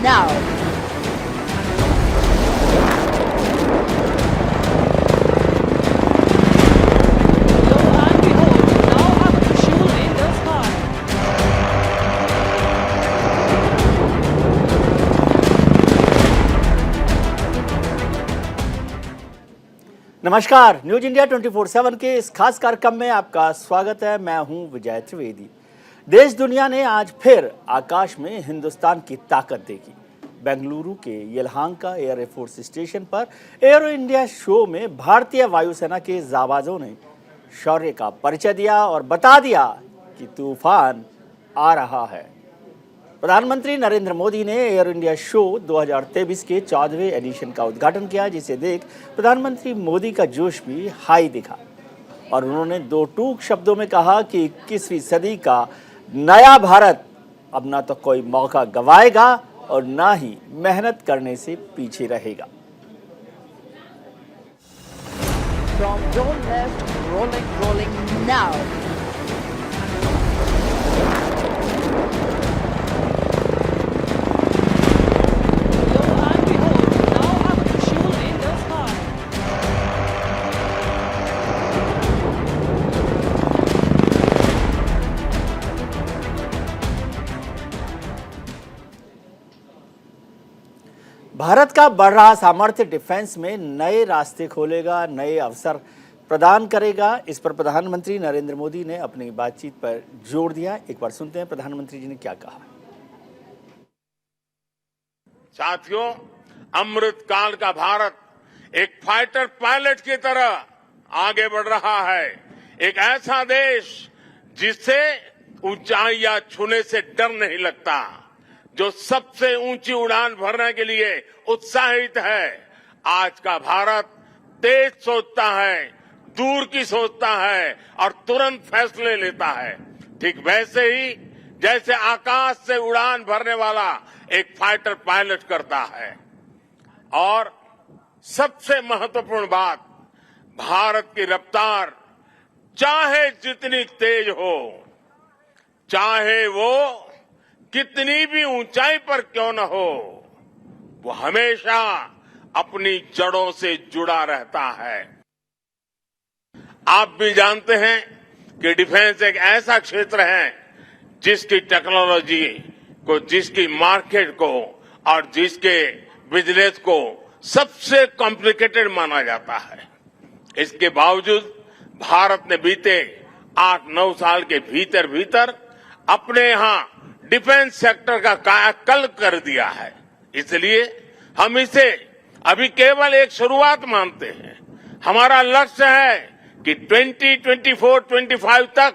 now. Lo and behold, now have a Trishul in the sky. नमस्कार, news India 24/7 के इस खास कार्यक्रम में आपका स्वागत है। मैं हूं विजय त्रिवेदी। देश दुनिया ने आज फिर आकाश में हिंदुस्तान की ताकत देखी। बेंगलुरु के येलहांका एयर फोर्स स्टेशन पर एरो इंडिया शो में भारतीय वायुसेना के जाबाजों ने शौर्य का परिचय दिया और बता दिया कि तूफान आ रहा है। प्रधानमंत्री नरेंद्र मोदी ने एयर इंडिया शो 2023 के 14वें एडिशन का उद्घाटन किया, जिसे देख प्रधानमंत्री मोदी का जोश भी हाई दिखा और उन्होंने दो टूक शब्दों में कहा कि 21वीं सदी का नया भारत अब ना तो कोई मौका गंवाएगा और ना ही मेहनत करने से पीछे रहेगा। From roll left, rolling now. Lo and behold, now have a Trishul in the sky. Bharat का बढ़ रहा सामर्थ्य डिफेंस में नए रास्ते खोलेगा, नए अवसर प्रदान करेगा। इस पर प्रधानमंत्री नरेंद्र मोदी ने अपनी बातचीत पर जोर दिया। एक बार सुनते हैं प्रधानमंत्री जी ने क्या कहा। साथियों, अमृत काल का भारत एक फाइटर पायलट की तरह आगे बढ़ रहा है। एक ऐसा देश जिससे ऊंचाइयां छूने से डर नहीं लगता, जो सबसे ऊंची उड़ान भरने के लिए उत्साहित है। आज का भारत तेज सोचता है, दूर की सोचता है और तुरंत फैसले लेता है। ठीक वैसे ही जैसे आकाश से उड़ान भरने वाला एक फाइटर पायलट करता है। और सबसे महत्वपूर्ण बात, भारत की रफ्तार चाहे जितनी तेज हो, चाहे वो कितनी भी ऊंचाई पर क्यों न हो, वो हमेशा अपनी जड़ों से जुड़ा रहता है। आप भी जानते हैं कि डिफेंस एक ऐसा क्षेत्र है जिसकी टेक्नोलॉजी को, जिसकी मार्केट को और जिसके बिजनेस को सबसे कॉम्प्लिकेटेड माना जाता है। इसके बावजूद भारत ने बीते 8-9 साल के भीतर अपने यहां डिफेंस सेक्टर का कायाकल्प कर दिया है। इसलिए हम इसे अभी केवल एक शुरुआत मानते हैं। हमारा लक्ष्य है कि 2024-25 तक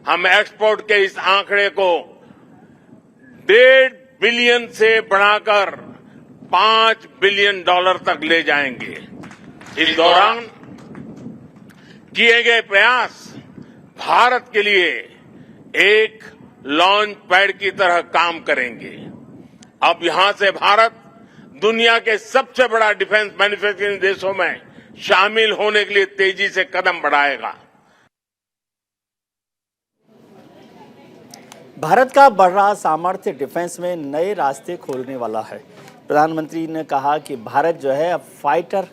हम एक्सपोर्ट के इस आंकड़े को $1.5 बिलियन से बढ़ाकर $5 बिलियन तक ले जाएंगे। इस दौरान किए गए प्रयास भारत के लिए एक लॉन्च पैड की तरह काम करेंगे। अब यहां से भारत दुनिया के सबसे बड़ा डिफेंस मैन्युफैक्चरिंग देशों में शामिल होने के लिए तेजी से कदम बढ़ाएगा। भारत का बढ़ रहा सामर्थ्य डिफेंस में नए रास्ते खोलने वाला है। प्रधानमंत्री ने कहा कि भारत जो है अब फाइटर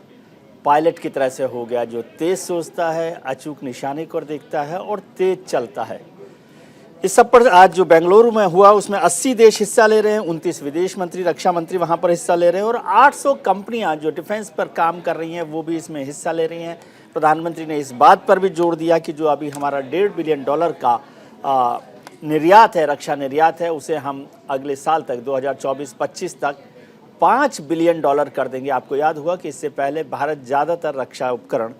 पायलट की तरह से हो गया, जो तेज सोचता है, अचूक निशाने को देखता है और तेज चलता है। इस सब पर आज जो बेंगलुरु में हुआ उसमें 80 देश हिस्सा ले रहे हैं, 29 विदेश मंत्री, रक्षा मंत्री वहां पर हिस्सा ले रहे हैं और 800 कंपनियां जो डिफेंस पर काम कर रही हैं वो भी इसमें हिस्सा ले रही हैं। प्रधानमंत्री ने इस बात पर भी जोर दिया कि जो अभी हमारा $1.5 बिलियन का निर्यात है, रक्षा निर्यात है, उसे हम अगले साल तक 2024-25 तक $5 बिलियन कर देंगे। आपको याद होगा कि इससे पहले भारत ज़्यादातर रक्षा उपकरण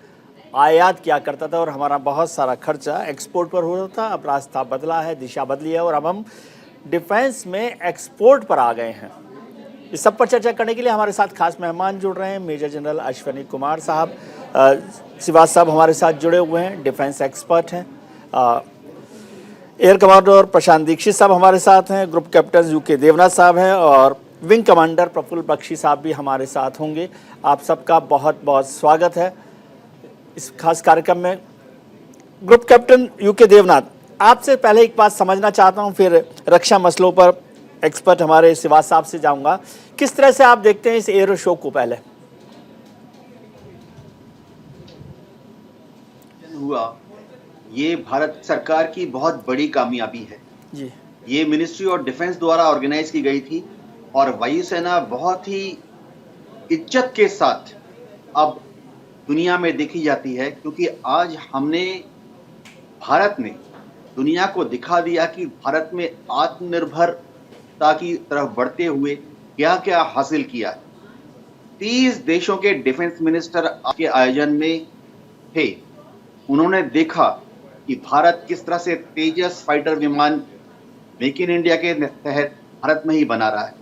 आयात किया करता था और हमारा बहुत सारा खर्चा एक्सपोर्ट पर होता था। अब रास्ता बदला है, दिशा बदली है और अब हम डिफेंस में एक्सपोर्ट पर आ गए हैं। इस सब पर चर्चा करने के लिए हमारे साथ खास मेहमान जुड़ रहे हैं। मेजर जनरल अश्विनी कुमार साहब श्रीवास्तव साहब हमारे साथ जुड़े हुए हैं, डिफेंस एक्सपर्ट हैं। एयर कमांडर प्रशांत दीक्षित साहब हमारे साथ हैं, ग्रुप कैप्टन यूके देवनाथ साहब हैं और विंग कमांडर प्रफुल्ल बख्शी साहब भी हमारे साथ होंगे। आप सबका बहुत बहुत स्वागत है इस खास कार्यक्रम में। ग्रुप कैप्टन यूके देवनाथ, आपसे पहले एक बात समझना चाहता हूं, फिर रक्षा मसलों पर एक्सपर्ट हमारे सिवाज साहब से जाऊंगा, किस तरह से आप देखते हैं इस एरो शो को? पहले हुआ, ये भारत सरकार की बहुत बड़ी कामयाबी है जी। ये मिनिस्ट्री ऑफ डिफेंस द्वारा ऑर्गेनाइज की गई थी और वायुसेना बहुत ही इज्जत के साथ अब दुनिया में देखी जाती है, क्योंकि आज हमने भारत ने दुनिया को दिखा दिया कि भारत में आत्मनिर्भरता की तरफ बढ़ते हुए क्या क्या हासिल किया है। 30 देशों के डिफेंस मिनिस्टर के आयोजन में थे। उन्होंने देखा कि भारत किस तरह से तेजस फाइटर विमान मेक इन इंडिया के तहत भारत में ही बना रहा है।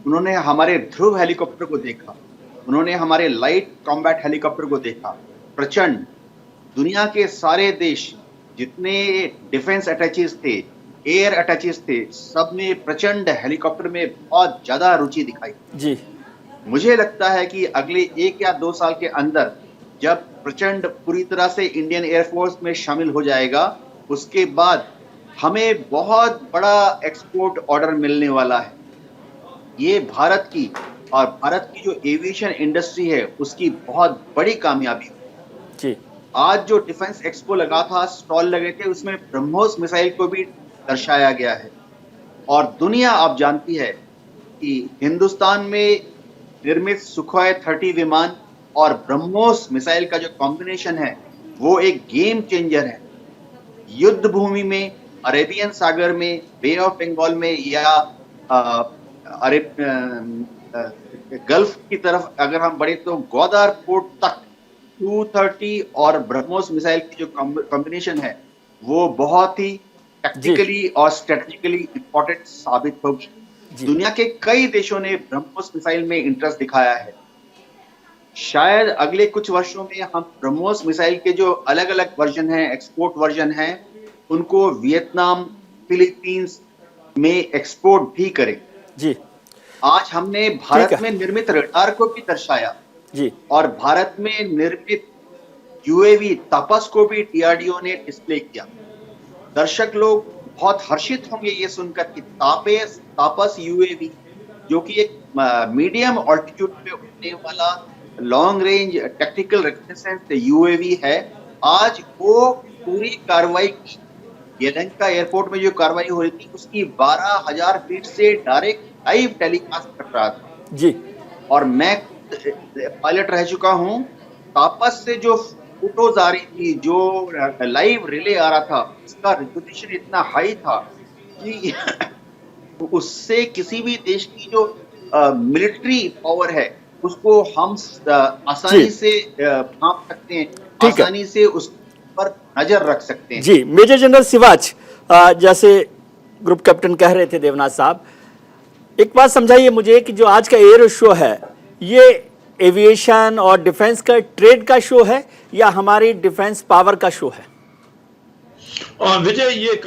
उन्होंने हमारे ध्रुव हेलीकॉप्टर को देखा, उन्होंने हमारे लाइट कॉम्बैट हेलीकॉप्टर को देखा। प्रचंड दुनिया के सारे देश जितने डिफेंस अटैचेस थे, एयर अटैचेस थे, सब ने प्रचंड हेलीकॉप्टर में बहुत ज्यादा रुचि दिखाई जी। मुझे लगता है कि अगले 1 या 2 साल के अंदर जब प्रचंड पूरी तरह से इंडियन एयरफोर्स में शामिल हो जाएगा, उसके बाद हमें बहुत बड़ा एक्सपोर्ट ऑर्डर मिलने वाला है। ये भारत की और भारत की जो एविएशन इंडस्ट्री है उसकी बहुत बड़ी कामयाबी जी। आज जो डिफेंस एक्सपो लगा था, स्टॉल लगे थे, उसमें ब्रह्मोस मिसाइल को भी दर्शाया गया है। और दुनिया आप जानती है कि हिंदुस्तान में निर्मित सुखोई 30 विमान और ब्रह्मोस मिसाइल का जो कॉम्बिनेशन है वो एक गेम चेंजर है। युद्ध भूमि में, अरेबियन सागर में, बे ऑफ बंगाल में या गल्फ की तरफ अगर हम बढ़े तो ग्वादर पोर्ट तक 230 और ब्रह्मोस मिसाइल की जो कॉम्बिनेशन है वो बहुत ही टैक्टिकली और स्ट्रेटेजिकली इंपॉर्टेंट साबित होगी। दुनिया के कई देशों ने ब्रह्मोस मिसाइल में इंटरेस्ट दिखाया है। शायद अगले कुछ वर्षों में हम ब्रह्मोस मिसाइल के जो अलग अलग वर्जन हैं, एक्सपोर्ट वर्जन हैं, उनको वियतनाम, फिलीपींस में एक्सपोर्ट भी करें जी। आज हमने भारत में निर्मित रडार को भी दर्शाया जी और भारत में निर्मित यूएवी तपस को भी डीआरडीओ ने डिस्प्ले किया। दर्शक लोग बहुत हर्षित होंगे ये सुनकर कि तापस यूएवी जो कि एक मीडियम ऑल्टीट्यूड पे उड़ने वाला long range technical recognitions UAV है, आज वो पूरी कार्रवाई की यलहंका एयरपोर्ट में जो कार्रवाई हो रही थी उसकी 12,000 फीट से डायरेक्ट लाइव टेलीकास्ट कर रहा था जी। और मैं पायलट रह चुका हूं, तापस से जो फोटोज आ रही थी, जो लाइव रिले आ रहा था, उसका रेजोल्यूशन इतना हाई था कि उससे किसी भी देश की जो मिलिट्री पावर है उसको हम आसानी से भांप सकते हैं, आसानी से उस पर नजर रख सकते हैं जी। मेजर जनरल सिवाच, जैसे ग्रुप कैप्टन कह रहे थे देवनाथ साहब, एक बात समझाइए मुझे कि जो आज का एरो शो है ये एविएशन और डिफेंस का ट्रेड का शो है या हमारी डिफेंस पावर का शो है? विजय, ये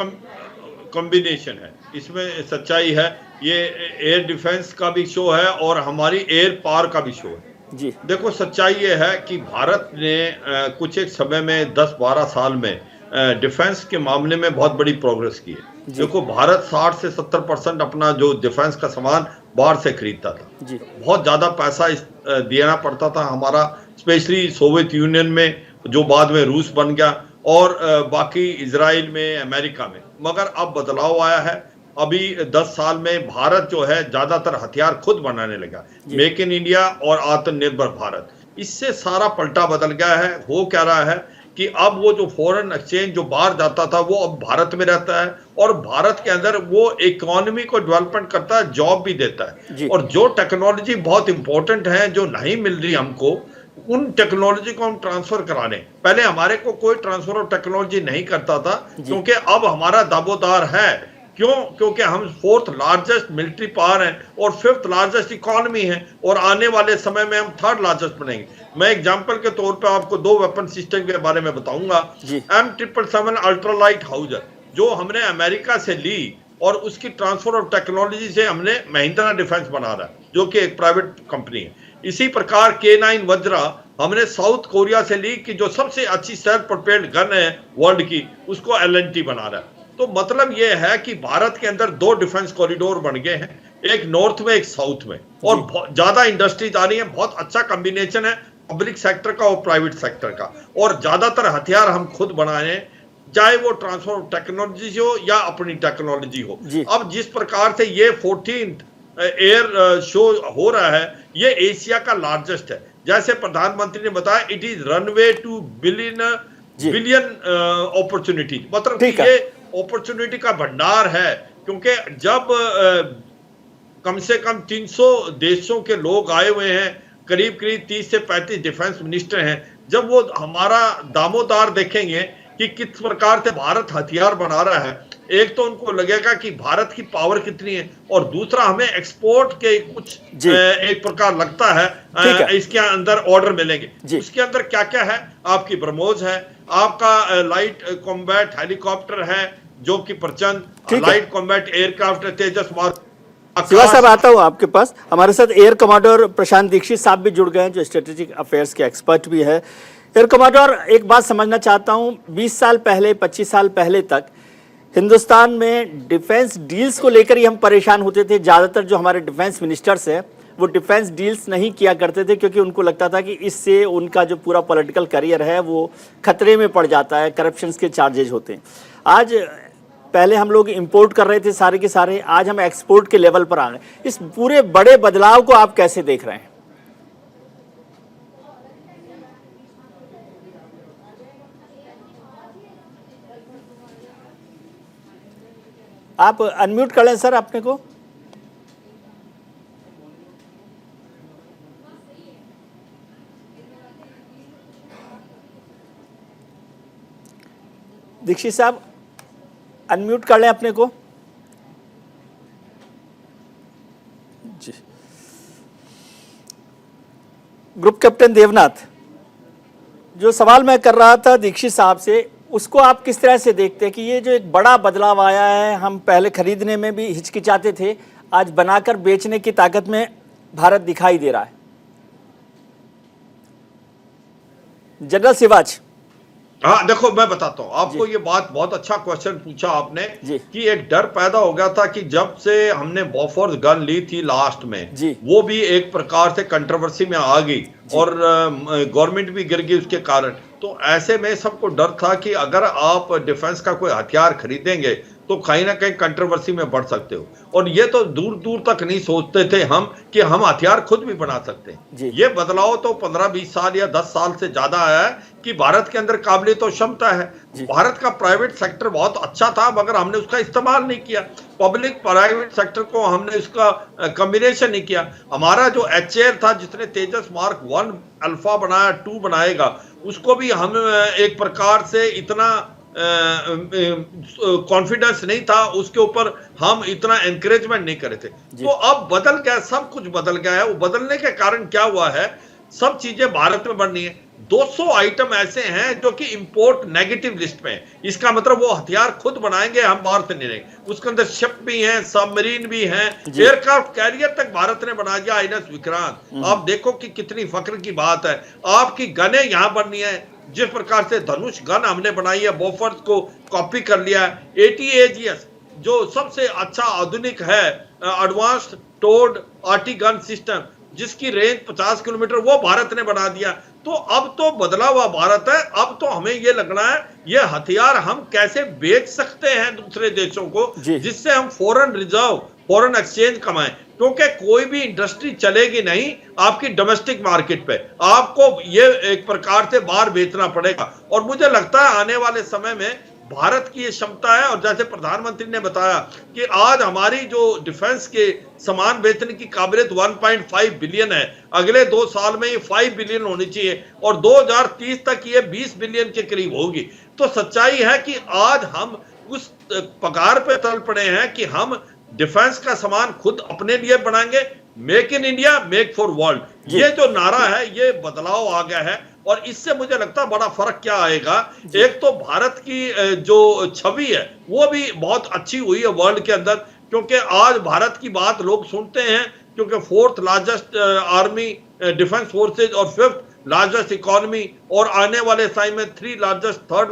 कॉम्बिनेशन है, इसमें सच्चाई है। ये एयर डिफेंस का भी शो है और हमारी एयर पावर का भी शो है जी। देखो, सच्चाई ये है कि भारत ने कुछ एक समय में 10-12 साल में डिफेंस के मामले में बहुत बड़ी प्रोग्रेस की है। देखो, भारत 60 से 70% अपना जो डिफेंस का सामान बाहर से खरीदता था जी। बहुत ज्यादा पैसा देना पड़ता था हमारा, स्पेशली सोवियत यूनियन में जो बाद में रूस बन गया और बाकी इजराइल में, अमेरिका में। मगर अब बदलाव आया है। अभी 10 साल में भारत जो है ज्यादातर हथियार खुद बनाने लगा, मेक इन इंडिया और आत्मनिर्भर भारत। इससे सारा पलटा बदल गया है। हो क्या रहा है कि अब वो जो फॉरेन एक्सचेंज जो बाहर जाता था वो अब भारत में रहता है और भारत के अंदर वो इकोनॉमी को डेवलपमेंट करता है, जॉब भी देता है। और जो टेक्नोलॉजी बहुत इंपॉर्टेंट है जो नहीं मिल रही हमको, उन टेक्नोलॉजी को हम ट्रांसफर कराने, पहले हमारे को कोई ट्रांसफर ऑफ टेक्नोलॉजी नहीं करता था, क्योंकि अब हमारा दावेदार है। क्यों? क्योंकि हम 4th लार्जेस्ट मिलिट्री पावर हैं और 5th लार्जेस्ट इकोनॉमी है और आने वाले समय में हम 3rd लार्जेस्ट बनेंगे। मैं एग्जांपल के तौर पे आपको 2 वेपन सिस्टम के बारे में बताऊंगा। M777 अल्ट्रालाइट हाउजर जो हमने अमेरिका से ली और उसकी ट्रांसफर ऑफ टेक्नोलॉजी से हमने महिंद्रा डिफेंस बना रहा है जो कि एक प्राइवेट कंपनी है। इसी प्रकार K9 वज्रा हमने साउथ कोरिया से ली कि जो सबसे अच्छी सेल्फ प्रोपेल्ड गन है वर्ल्ड की, उसको L&T बना रहा है। तो मतलब ये है कि भारत के अंदर 2 डिफेंस कॉरिडोर बन गए हैं, एक नॉर्थ में एक साउथ में, और ज्यादा इंडस्ट्रीज आ रही है। बहुत अच्छा कॉम्बिनेशन है पब्लिक सेक्टर का और प्राइवेट सेक्टर का, और ज्यादातर हथियार हम खुद बनाए, चाहे वो ट्रांसफर टेक्नोलॉजी हो या अपनी टेक्नोलॉजी हो। अब जिस प्रकार से ये 14th एयर शो हो रहा है, ये एशिया का लार्जेस्ट है। जैसे प्रधानमंत्री ने बताया, it is runway two billion opportunity, मतलब कि ये अपॉर्चुनिटी का भंडार है। क्योंकि जब कम से कम 300 देशों के लोग आए हुए हैं, करीब 30 से 35 डिफेंस मिनिस्टर हैं, जब वो हमारा दामोदार देखेंगे कि किस प्रकार से भारत हथियार बना रहा है, एक तो उनको लगेगा कि भारत की पावर कितनी है, और दूसरा हमें एक्सपोर्ट के कुछ एक प्रकार लगता है इसके अंदर ऑर्डर मिलेंगे। उसके अंदर क्या क्या है? आपकी ब्रह्मोस है, आपका लाइट कॉम्बैट हेलीकॉप्टर है जो कि प्रचंड, लाइट कॉम्बैट एयरक्राफ्ट तेजस मार्क। शिवा साहब, आता हूँ आपके पास। हमारे साथ एयर कमांडर प्रशांत दीक्षित साहब भी जुड़ गए हैं, जो स्ट्रेटेजिक अफेयर्स के एक्सपर्ट भी है। एयर कमांडर, एक बात समझना चाहता हूँ, 20 साल पहले 25 साल पहले तक हिंदुस्तान में डिफेंस डील्स को लेकर ही हम परेशान होते थे। ज़्यादातर जो हमारे डिफेंस मिनिस्टर्स हैं वो डिफेंस डील्स नहीं किया करते थे, क्योंकि उनको लगता था कि इससे उनका जो पूरा पॉलिटिकल करियर है वो खतरे में पड़ जाता है, करप्शंस के चार्जेज होते हैं। आज पहले हम लोग इंपोर्ट कर रहे थे सारे के सारे, आज हम एक्सपोर्ट के लेवल पर आ गए। इस पूरे बड़े बदलाव को आप कैसे देख रहे हैं? आप अनम्यूट कर लें सर अपने को। दीक्षित साहब, अनम्यूट कर लें अपने को जी। ग्रुप कैप्टन देवनाथ, जो सवाल मैं कर रहा था दीक्षित साहब से, उसको आप किस तरह से देखते हैं कि ये जो एक बड़ा बदलाव आया है, हम पहले खरीदने में भी हिचकिचाते थे, आज बनाकर बेचने की ताकत में भारत दिखाई दे रहा है। जनरल शिवाज। हाँ, देखो मैं बताता हूँ आपको, ये बात बहुत अच्छा क्वेश्चन पूछा आपने कि एक डर पैदा हो गया था कि जब से हमने बॉफोर्स गन ली थी लास्ट में, वो भी एक प्रकार से कंट्रोवर्सी में आ गई और गवर्नमेंट भी गिर गई उसके कारण। तो ऐसे में सबको डर था कि अगर आप डिफेंस का कोई हथियार खरीदेंगे तो कहीं ना कहीं कंट्रोवर्सी में बढ़ सकते हो, और ये तो दूर दूर तक नहीं सोचते थे हम कि हम हथियार खुद भी बना सकते हैं। ये बदलाव तो 15-20 साल या 10 साल से ज्यादा आया है कि भारत के अंदर काबिलियत और क्षमता है। भारत का प्राइवेट सेक्टर बहुत अच्छा था, मगर हमने उसका इस्तेमाल नहीं किया। पब्लिक प्राइवेट सेक्टर को हमने उसका कॉम्बिनेशन नहीं किया। हमारा जो HAL था, जिसने तेजस मार्क 1 अल्फा बनाया, 2 बनाएगा, उसको भी हम एक प्रकार से इतना कॉन्फिडेंस नहीं था, उसके ऊपर हम इतना एनकरेजमेंट नहीं करे थे। तो अब बदल गया, सब कुछ बदल गया है। वो बदलने के कारण क्या हुआ है, सब चीजें भारत में बढ़नी है। 200 आइटम ऐसे हैं जो कि इंपोर्ट नेगेटिव लिस्ट में है। इसका मतलब वो हथियार खुद बनाएंगे, हम बाहर से नहीं लेंगे। उसके अंदर शिप भी हैं, सबमरीन भी हैं, एयरक्राफ्ट कैरियर तक भारत ने बना दिया, INS विक्रांत। आप देखो कि कितनी फक्र की बात है। आपकी गनें यहां बननी है, जिस प्रकार से धनुष गन हमने बनाई है, बॉफर्स को कॉपी कर लिया है। ATAGS जो सबसे अच्छा आधुनिक है, advanced towed artillery gun system, जिसकी रेंज 50 किलोमीटर, वो भारत ने बना दिया। तो अब तो बदला हुआ भारत है। अब तो हमें ये लगना है ये हथियार हम कैसे बेच सकते हैं दूसरे देशों को, जिससे हम फॉरेन रिजर्व, फॉरेन एक्सचेंज कमाएं। क्योंकि कोई भी इंडस्ट्री चलेगी नहीं आपकी डोमेस्टिक मार्केट पे, आपको ये एक प्रकार से बाहर बेचना पड़ेगा। और मुझे लगता है आने वाले समय में भारत की ये क्षमता है, और जैसे प्रधानमंत्री ने बताया कि आज हमारी जो डिफेंस के सामान बेचने की काबिलियत 1.5 बिलियन है, अगले 2 साल में ये 5 बिलियन होनी चाहिए, और 2030 तक ये 20 बिलियन के करीब होगी। तो सच्चाई है कि आज हम उस पगार पे चल पड़े हैं कि हम डिफेंस का सामान खुद अपने लिए बनाएंगे। Make in India, make for world, ये जो नारा है, ये बदलाव आ गया है। और इससे मुझे लगता है बड़ा फर्क क्या आएगा, एक तो भारत की जो छवि है वो भी बहुत अच्छी हुई है वर्ल्ड के अंदर, क्योंकि आज भारत की बात लोग सुनते हैं, क्योंकि 4th largest army defence forces और 5th लार्जेस्ट इकोनॉमी, और आने वाले टाइम में 3rd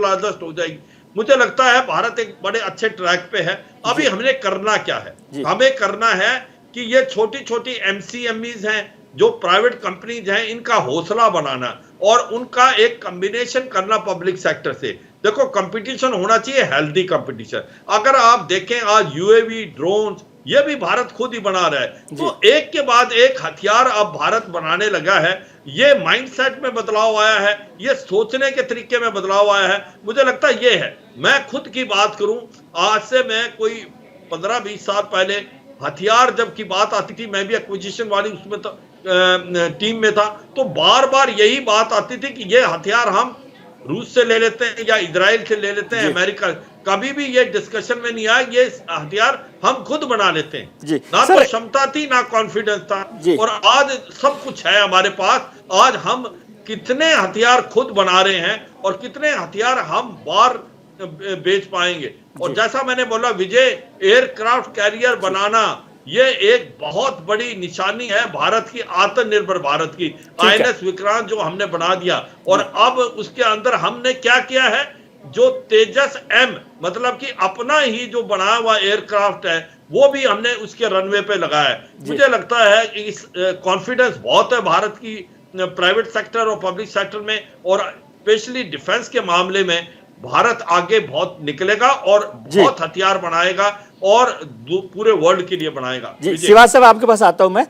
लार्जेस्ट हो जाएगी। मुझे लगता है भारत एक बड़े अच्छे ट्रैक पे है। अभी हमने करना क्या है, हमें करना है कि ये छोटी छोटी एमसीएमईज हैं जो प्राइवेट कंपनीज हैं, इनका हौसला बनाना और उनका एक कॉम्बिनेशन करना पब्लिक सेक्टर से। देखो कंपटीशन होना चाहिए, हेल्दी कंपटीशन। अगर आप देखें आज यूएवी, ड्रोन, ये भी भारत खुद ही बना रहा है। तो एक के बाद एक हथियार अब भारत बनाने लगा है। ये माइंडसेट में बदलाव आया है, ये सोचने के तरीके में बदलाव आया है। मुझे लगता है ये है। मैं खुद की बात करूं, आज से मैं कोई 15-20 साल पहले हथियार जब की बात आती थी, मैं भी एक्विजिशन वाली उसमें टीम में था, तो बार बार यही बात आती थी कि ये हथियार हम रूस से ले लेते हैं या इजराइल से ले लेते हैं, अमेरिका। कभी भी ये डिस्कशन में नहीं आया, ये हथियार हम खुद बना लेते हैं। ना तो क्षमता थी ना कॉन्फिडेंस था, और आज सब कुछ है हमारे पास। आज हम कितने हथियार खुद बना रहे हैं और कितने हथियार हम बाहर बेच पाएंगे। और जैसा मैंने बोला, विजय एयरक्राफ्ट कैरियर बनाना ये एक बहुत बड़ी निशानी है भारत की, आत्मनिर्भर भारत की। INS विक्रांत जो हमने बना दिया, और अब उसके अंदर हमने क्या किया है, जो तेजस M मतलब कि अपना ही जो बनाया हुआ एयरक्राफ्ट है, वो भी हमने उसके रनवे पे लगाया है। मुझे लगता है कि इस कॉन्फिडेंस बहुत है भारत की प्राइवेट सेक्टर और पब्लिक सेक्टर में, और स्पेशली डिफेंस के मामले में भारत आगे बहुत निकलेगा और बहुत हथियार बनाएगा और पूरे वर्ल्ड के लिए बनाएगा। जी श्रीवास्तव साहब, आपके पास आता हूं मैं।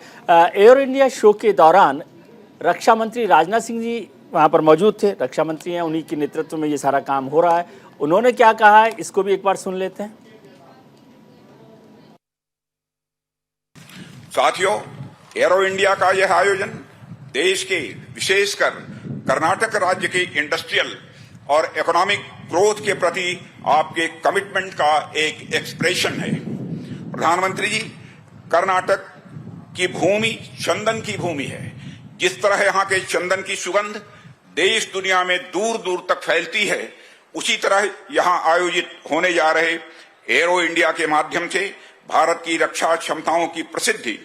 एयर इंडिया शो के दौरान रक्षा मंत्री राजनाथ सिंह जी वहां पर मौजूद थे। रक्षा मंत्री हैं, उन्हीं के नेतृत्व में ये सारा काम हो रहा है। उन्होंने क्या कहा है, इसको भी एक बार सुन लेते हैं। साथियों, एरो इंडिया का यह आयोजन देश के, विशेषकर कर्नाटक राज्य के इंडस्ट्रियल और इकोनॉमिक ग्रोथ के प्रति आपके कमिटमेंट का एक एक्सप्रेशन है। प्रधानमंत्री जी, कर्नाटक की भूमि चंदन की भूमि है। जिस तरह यहाँ के चंदन की सुगंध देश दुनिया में दूर दूर तक फैलती है, उसी तरह यहाँ आयोजित होने जा रहे एरो इंडिया के माध्यम से भारत की रक्षा क्षमताओं की प्रसिद्धि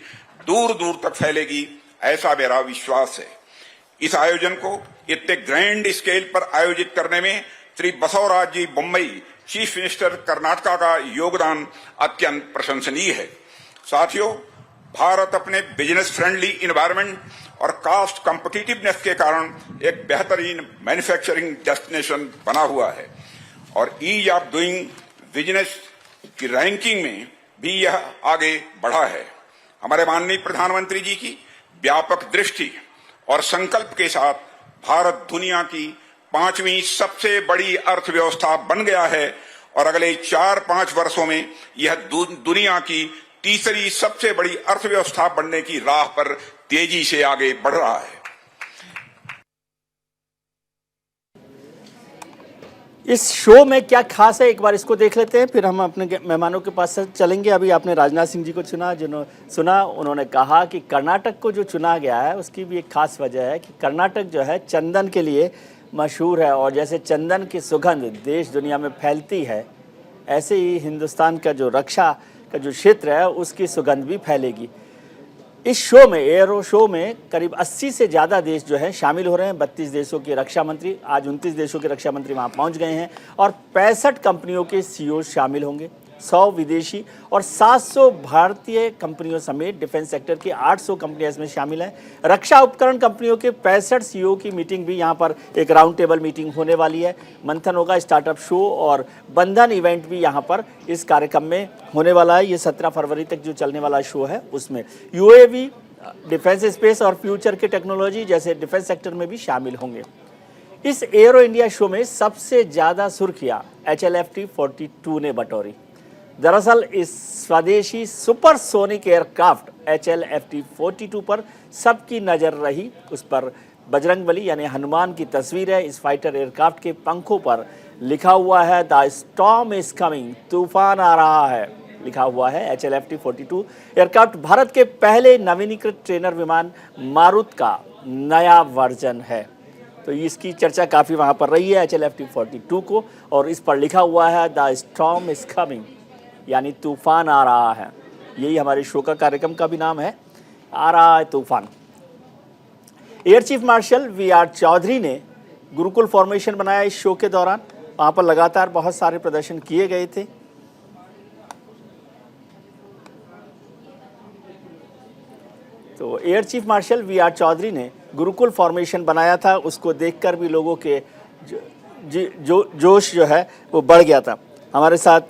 दूर दूर तक फैलेगी, ऐसा मेरा विश्वास है। इस आयोजन को इतने ग्रैंड स्केल पर आयोजित करने में श्री बसवराज जी बोम्मई, चीफ मिनिस्टर कर्नाटका का योगदान अत्यंत प्रशंसनीय है। साथियों, भारत अपने बिजनेस फ्रेंडली इन्वायरमेंट और कास्ट कॉम्पिटिटिवनेस के कारण एक बेहतरीन मैन्युफैक्चरिंग डेस्टिनेशन बना हुआ है, और ईज ऑफ डूइंग बिजनेस की रैंकिंग में भी यह आगे बढ़ा है। हमारे माननीय प्रधानमंत्री जी की व्यापक दृष्टि और संकल्प के साथ भारत दुनिया की 5वीं सबसे बड़ी अर्थव्यवस्था बन गया है, और अगले 4-5 वर्षों में यह दुनिया की तीसरी सबसे बड़ी अर्थव्यवस्था बनने की राह पर तेजी से आगे बढ़ रहा है। इस शो में क्या खास है, एक बार इसको देख लेते हैं, फिर हम अपने मेहमानों के पास चलेंगे। अभी आपने राजनाथ सिंह जी को सुना, उन्होंने कहा कि कर्नाटक को जो चुना गया है उसकी भी एक खास वजह है कि कर्नाटक जो है चंदन के लिए मशहूर है, और जैसे चंदन की सुगंध देश दुनिया में फैलती है, ऐसे ही हिंदुस्तान का जो रक्षा का जो क्षेत्र है उसकी सुगंध भी फैलेगी। इस शो में, एयरो शो में करीब 80 से ज़्यादा देश जो है शामिल हो रहे हैं। 32 देशों के रक्षा मंत्री, आज 29 देशों के रक्षा मंत्री वहाँ पहुँच गए हैं, और 65 कंपनियों के CEO शामिल होंगे, 100 विदेशी और 700 भारतीय कंपनियों समेत डिफेंस सेक्टर की 800 कंपनियां इसमें शामिल हैं। रक्षा उपकरण कंपनियों के 65 CEO की मीटिंग भी यहाँ पर एक राउंड टेबल मीटिंग होने वाली है। मंथन होगा, स्टार्टअप शो और बंधन इवेंट भी यहाँ पर इस कार्यक्रम में होने वाला है। ये 17 फरवरी तक जो चलने वाला शो है उसमें UAV, डिफेंस स्पेस और फ्यूचर की टेक्नोलॉजी जैसे डिफेंस सेक्टर में भी शामिल होंगे। इस एरो इंडिया शो में सबसे ज़्यादा सुर्खियाँ HLFT-42 ने बटोरी। दरअसल इस स्वदेशी सुपरसोनिक एयरक्राफ्ट HLFT-42 पर सबकी नज़र रही। उस पर बजरंगबली यानी हनुमान की तस्वीर है। इस फाइटर एयरक्राफ्ट के पंखों पर लिखा हुआ है द स्टॉर्म इज कमिंग, तूफान आ रहा है, लिखा हुआ है। HLFT-42 एयरक्राफ्ट भारत के पहले नवीनीकृत ट्रेनर विमान मारुत का नया वर्जन है। तो इसकी चर्चा काफ़ी वहाँ पर रही है HLFT-42 को, और इस पर लिखा हुआ है द स्टॉर्म इज कमिंग, यानी तूफान आ रहा है। यही हमारे शो का कार्यक्रम का भी नाम है, आ रहा है तूफान। Air chief marshal VR Chaudhari ने गुरुकुल फॉर्मेशन बनाया इस शो के दौरान। वहाँ पर लगातार बहुत सारे प्रदर्शन किए गए थे। तो air chief marshal V R. Chaudhari ने गुरुकुल फॉर्मेशन बनाया था, उसको देखकर भी लोगों के जोश जो है वो बढ़ गया था। हमारे साथ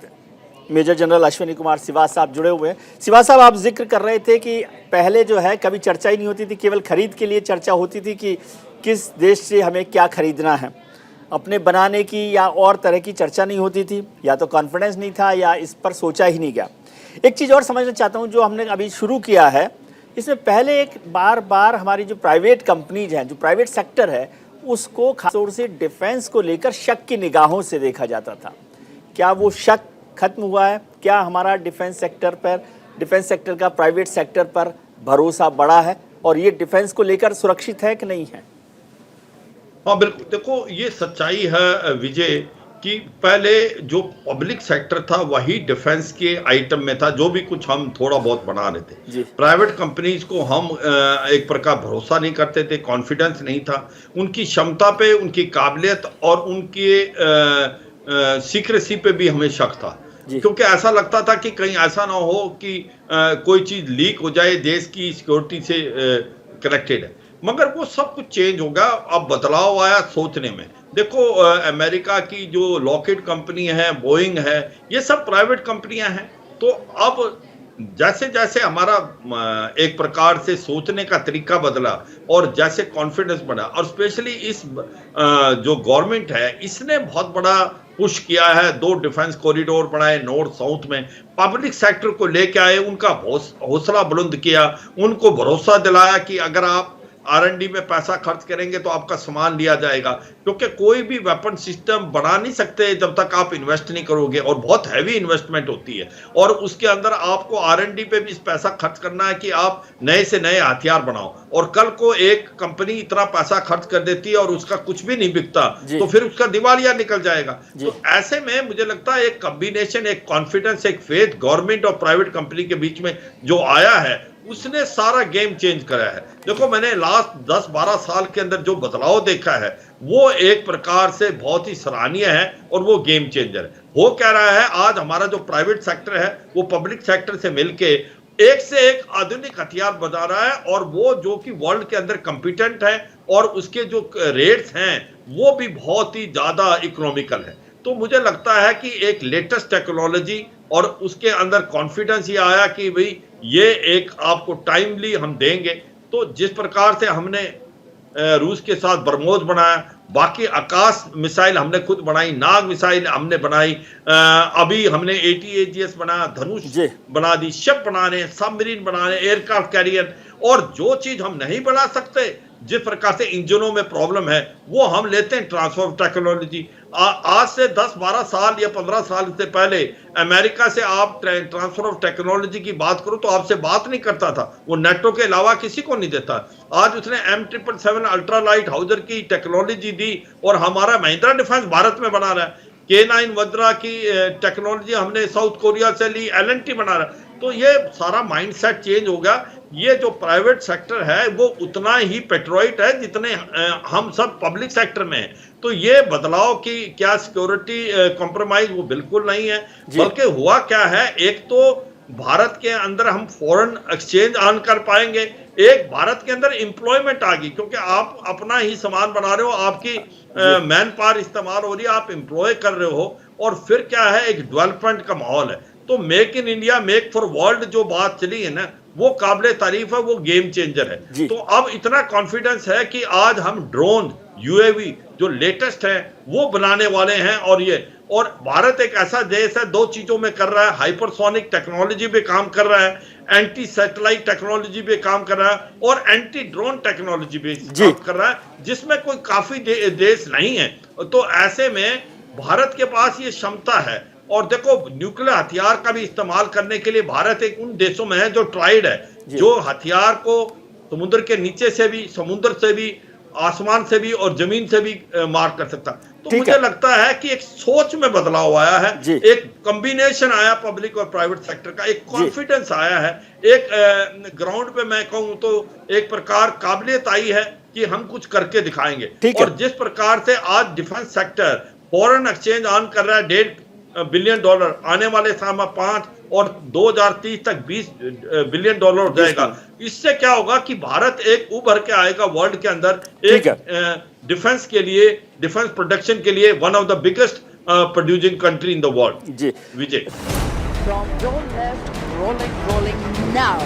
मेजर जनरल अश्विनी कुमार सिवास साहब जुड़े हुए हैं। सिवास साहब, आप जिक्र कर रहे थे कि पहले जो है कभी चर्चा ही नहीं होती थी, केवल खरीद के लिए चर्चा होती थी कि किस देश से हमें क्या खरीदना है, अपने बनाने की या और तरह की चर्चा नहीं होती थी, या तो कॉन्फिडेंस नहीं था या इस पर सोचा ही नहीं गया। एक चीज़ और समझना चाहता हूँ, जो हमने अभी शुरू किया है, इसमें पहले एक बार हमारी जो प्राइवेट कंपनीज हैं, जो प्राइवेट सेक्टर है, उसको खासतौर से डिफेंस को लेकर शक की निगाहों से देखा जाता था। क्या वो शक खत्म हुआ है? क्या हमारा डिफेंस सेक्टर का प्राइवेट सेक्टर पर भरोसा बढ़ा है और ये डिफेंस को लेकर सुरक्षित है कि नहीं है? हाँ बिल्कुल, देखो ये सच्चाई है विजय कि पहले जो पब्लिक सेक्टर था वही डिफेंस के आइटम में था, जो भी कुछ हम थोड़ा बहुत बना रहे थे। प्राइवेट कंपनीज को हम एक प्रकार भरोसा नहीं करते थे, कॉन्फिडेंस नहीं था उनकी क्षमता पे, उनकी काबिलियत और उनके सीक्रेसी पे भी हमें शक था, क्योंकि ऐसा लगता था कि कहीं ऐसा ना हो कि कोई चीज लीक हो जाए, देश की सिक्योरिटी से कनेक्टेड है। मगर वो सब कुछ चेंज होगा, अब बदलाव आया सोचने में। देखो अमेरिका की जो लॉकहीड कंपनी है, बोइंग है, ये सब प्राइवेट कंपनियां हैं। तो अब जैसे जैसे हमारा एक प्रकार से सोचने का तरीका बदला और जैसे कॉन्फिडेंस बढ़ा, और स्पेशली इस जो गवर्नमेंट है इसने बहुत बड़ा पुश किया है, 2 डिफेंस कॉरिडोर बनाए नॉर्थ साउथ में, पब्लिक सेक्टर को लेके आए, उनका हौसला बुलंद किया, उनको भरोसा दिलाया कि अगर आप R&D में पैसा खर्च करेंगे तो आपका सामान लिया जाएगा, क्योंकि कोई भी वेपन सिस्टम बना नहीं सकते जब तक आप इन्वेस्ट नहीं करोगे, और बहुत हैवी इन्वेस्टमेंट होती है, और उसके अंदर आपको R&D पे भी पैसा खर्च करना है कि आप नए से नए हथियार बनाओ। और कल को एक कंपनी इतना पैसा खर्च कर देती है और उसका कुछ भी नहीं बिकता तो फिर उसका दिवालिया निकल जाएगा। तो ऐसे में मुझे लगता है एक कॉम्बिनेशन, एक कॉन्फिडेंस, एक फेथ गवर्नमेंट और प्राइवेट कंपनी के बीच में जो आया है, उसने सारा गेम चेंज करा है। देखो मैंने लास्ट 10-12 साल के अंदर जो बदलाव देखा है वो एक प्रकार से बहुत ही सराहनीय है और वो गेम चेंजर है। हो क्या रहा है, आज हमारा जो प्राइवेट सेक्टर है वो पब्लिक सेक्टर से मिलके एक से एक आधुनिक हथियार बना रहा है, और वो जो कि वर्ल्ड के अंदर कॉम्पिटेंट है, और उसके जो रेट्स हैं वो भी बहुत ही ज्यादा इकोनॉमिकल है। तो मुझे लगता है कि एक लेटेस्ट टेक्नोलॉजी और उसके अंदर कॉन्फिडेंस ये आया कि भाई ये एक आपको टाइमली हम देंगे। तो जिस प्रकार से हमने रूस के साथ ब्रह्मोस बनाया, बाकी आकाश मिसाइल हमने खुद बनाई, नाग मिसाइल हमने बनाई, अभी हमने ATAGS बनाया, धनुष बना दी, शिप बना रहे, सबमरीन बना रहे, एयरक्राफ्ट कैरियर, और जो चीज हम नहीं बना सकते, जिस प्रकार से इंजनों में प्रॉब्लम है, वो हम लेते हैं ट्रांसफर टेक्नोलॉजी। आज से 10-12 साल या 15 साल से पहले अमेरिका से आप ट्रांसफर ऑफ टेक्नोलॉजी की बात करो तो आपसे बात नहीं करता था, वो नेटो के अलावा किसी को नहीं देता। आज उसने M777 अल्ट्रालाइट हाउजर की टेक्नोलॉजी दी और हमारा महिंद्रा डिफेंस भारत में बना रहा है। K9 वज्रा की टेक्नोलॉजी हमने साउथ कोरिया से ली, L&T बना रहा है। तो ये सारा माइंडसेट चेंज होगा। ये जो प्राइवेट सेक्टर है वो उतना ही पेट्रोइट है जितने हम सब पब्लिक सेक्टर में हैं। तो ये बदलाव की क्या सिक्योरिटी कॉम्प्रोमाइज वो बिल्कुल नहीं है, बल्कि हुआ क्या है, एक तो भारत के अंदर हम फॉरेन एक्सचेंज अर्न कर पाएंगे, एक भारत के अंदर एम्प्लॉयमेंट आ गई, क्योंकि आप अपना ही सामान बना रहे हो, आपकी मैन पावर इस्तेमाल हो रही है, आप एम्प्लॉय कर रहे हो, और फिर क्या है, एक डेवलपमेंट का माहौल है। तो make in India make for world जो बात चली है ना, वो काबिले तारीफ है, वो गेम चेंजर है। तो अब इतना कॉन्फिडेंस है कि आज हम ड्रोन UAV जो लेटेस्ट है वो बनाने वाले हैं, और भारत एक ऐसा देश है, 2 चीजों में कर रहा है, हाइपरसोनिक टेक्नोलॉजी पे काम कर रहा है, एंटी सैटेलाइट टेक्नोलॉजी पे काम कर रहा है, और एंटी ड्रोन टेक्नोलॉजी पे काम कर रहा है, जिसमें कोई काफी देश नहीं है। तो ऐसे में भारत के पास ये क्षमता है। और देखो न्यूक्लियर हथियार का भी इस्तेमाल करने के लिए भारत एक उन देशों में है जो ट्राइड है, जो हथियार को समुद्र के नीचे से भी, समुद्र से भी, आसमान से भी और जमीन से भी मार कर सकता। तो मुझे लगता है कि एक सोच में बदलाव आया है, एक कॉम्बिनेशन आया पब्लिक और प्राइवेट सेक्टर का, एक कॉन्फिडेंस आया है, एक ग्राउंड पे मैं कहूं तो एक प्रकार काबिलियत आई है कि हम कुछ करके दिखाएंगे। और जिस प्रकार से आज defence sector foreign exchange earn कर रहा है $1.5 बिलियन, आने वाले साल में 5 और 2030 तक $20 बिलियन हो जाएगा। इससे क्या होगा कि भारत एक उभर के आएगा वर्ल्ड के अंदर, एक डिफेंस के लिए, डिफेंस प्रोडक्शन के लिए one of the biggest producing country in the world. जी Vijay, From your left, rolling now.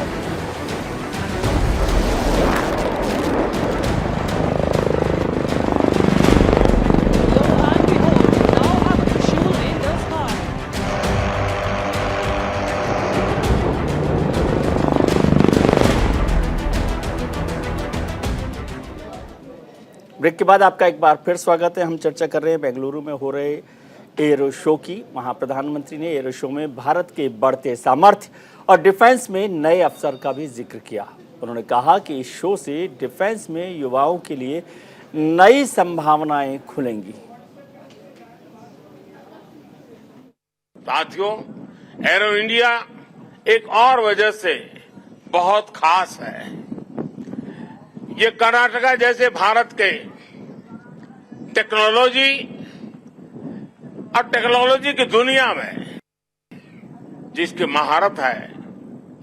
Lo and behold, now have a shield in the sky. Break के बाद आपका एक बार फिर स्वागत है। हम चर्चा कर रहे हैं बेंगलुरु में हो रहे एरो शो की। वहाँ प्रधानमंत्री ने एरो शो में भारत के बढ़ते सामर्थ्य और डिफेंस में नए अवसर का भी जिक्र किया। उन्होंने कहा कि इस शो से डिफेंस में युवाओं के लिए नई संभावनाएं खुलेंगी। साथियों, एरो इंडिया एक और वजह से बहुत खास है। ये कर्नाटका जैसे भारत के टेक्नोलॉजी और टेक्नोलॉजी की दुनिया में जिसकी महारत है,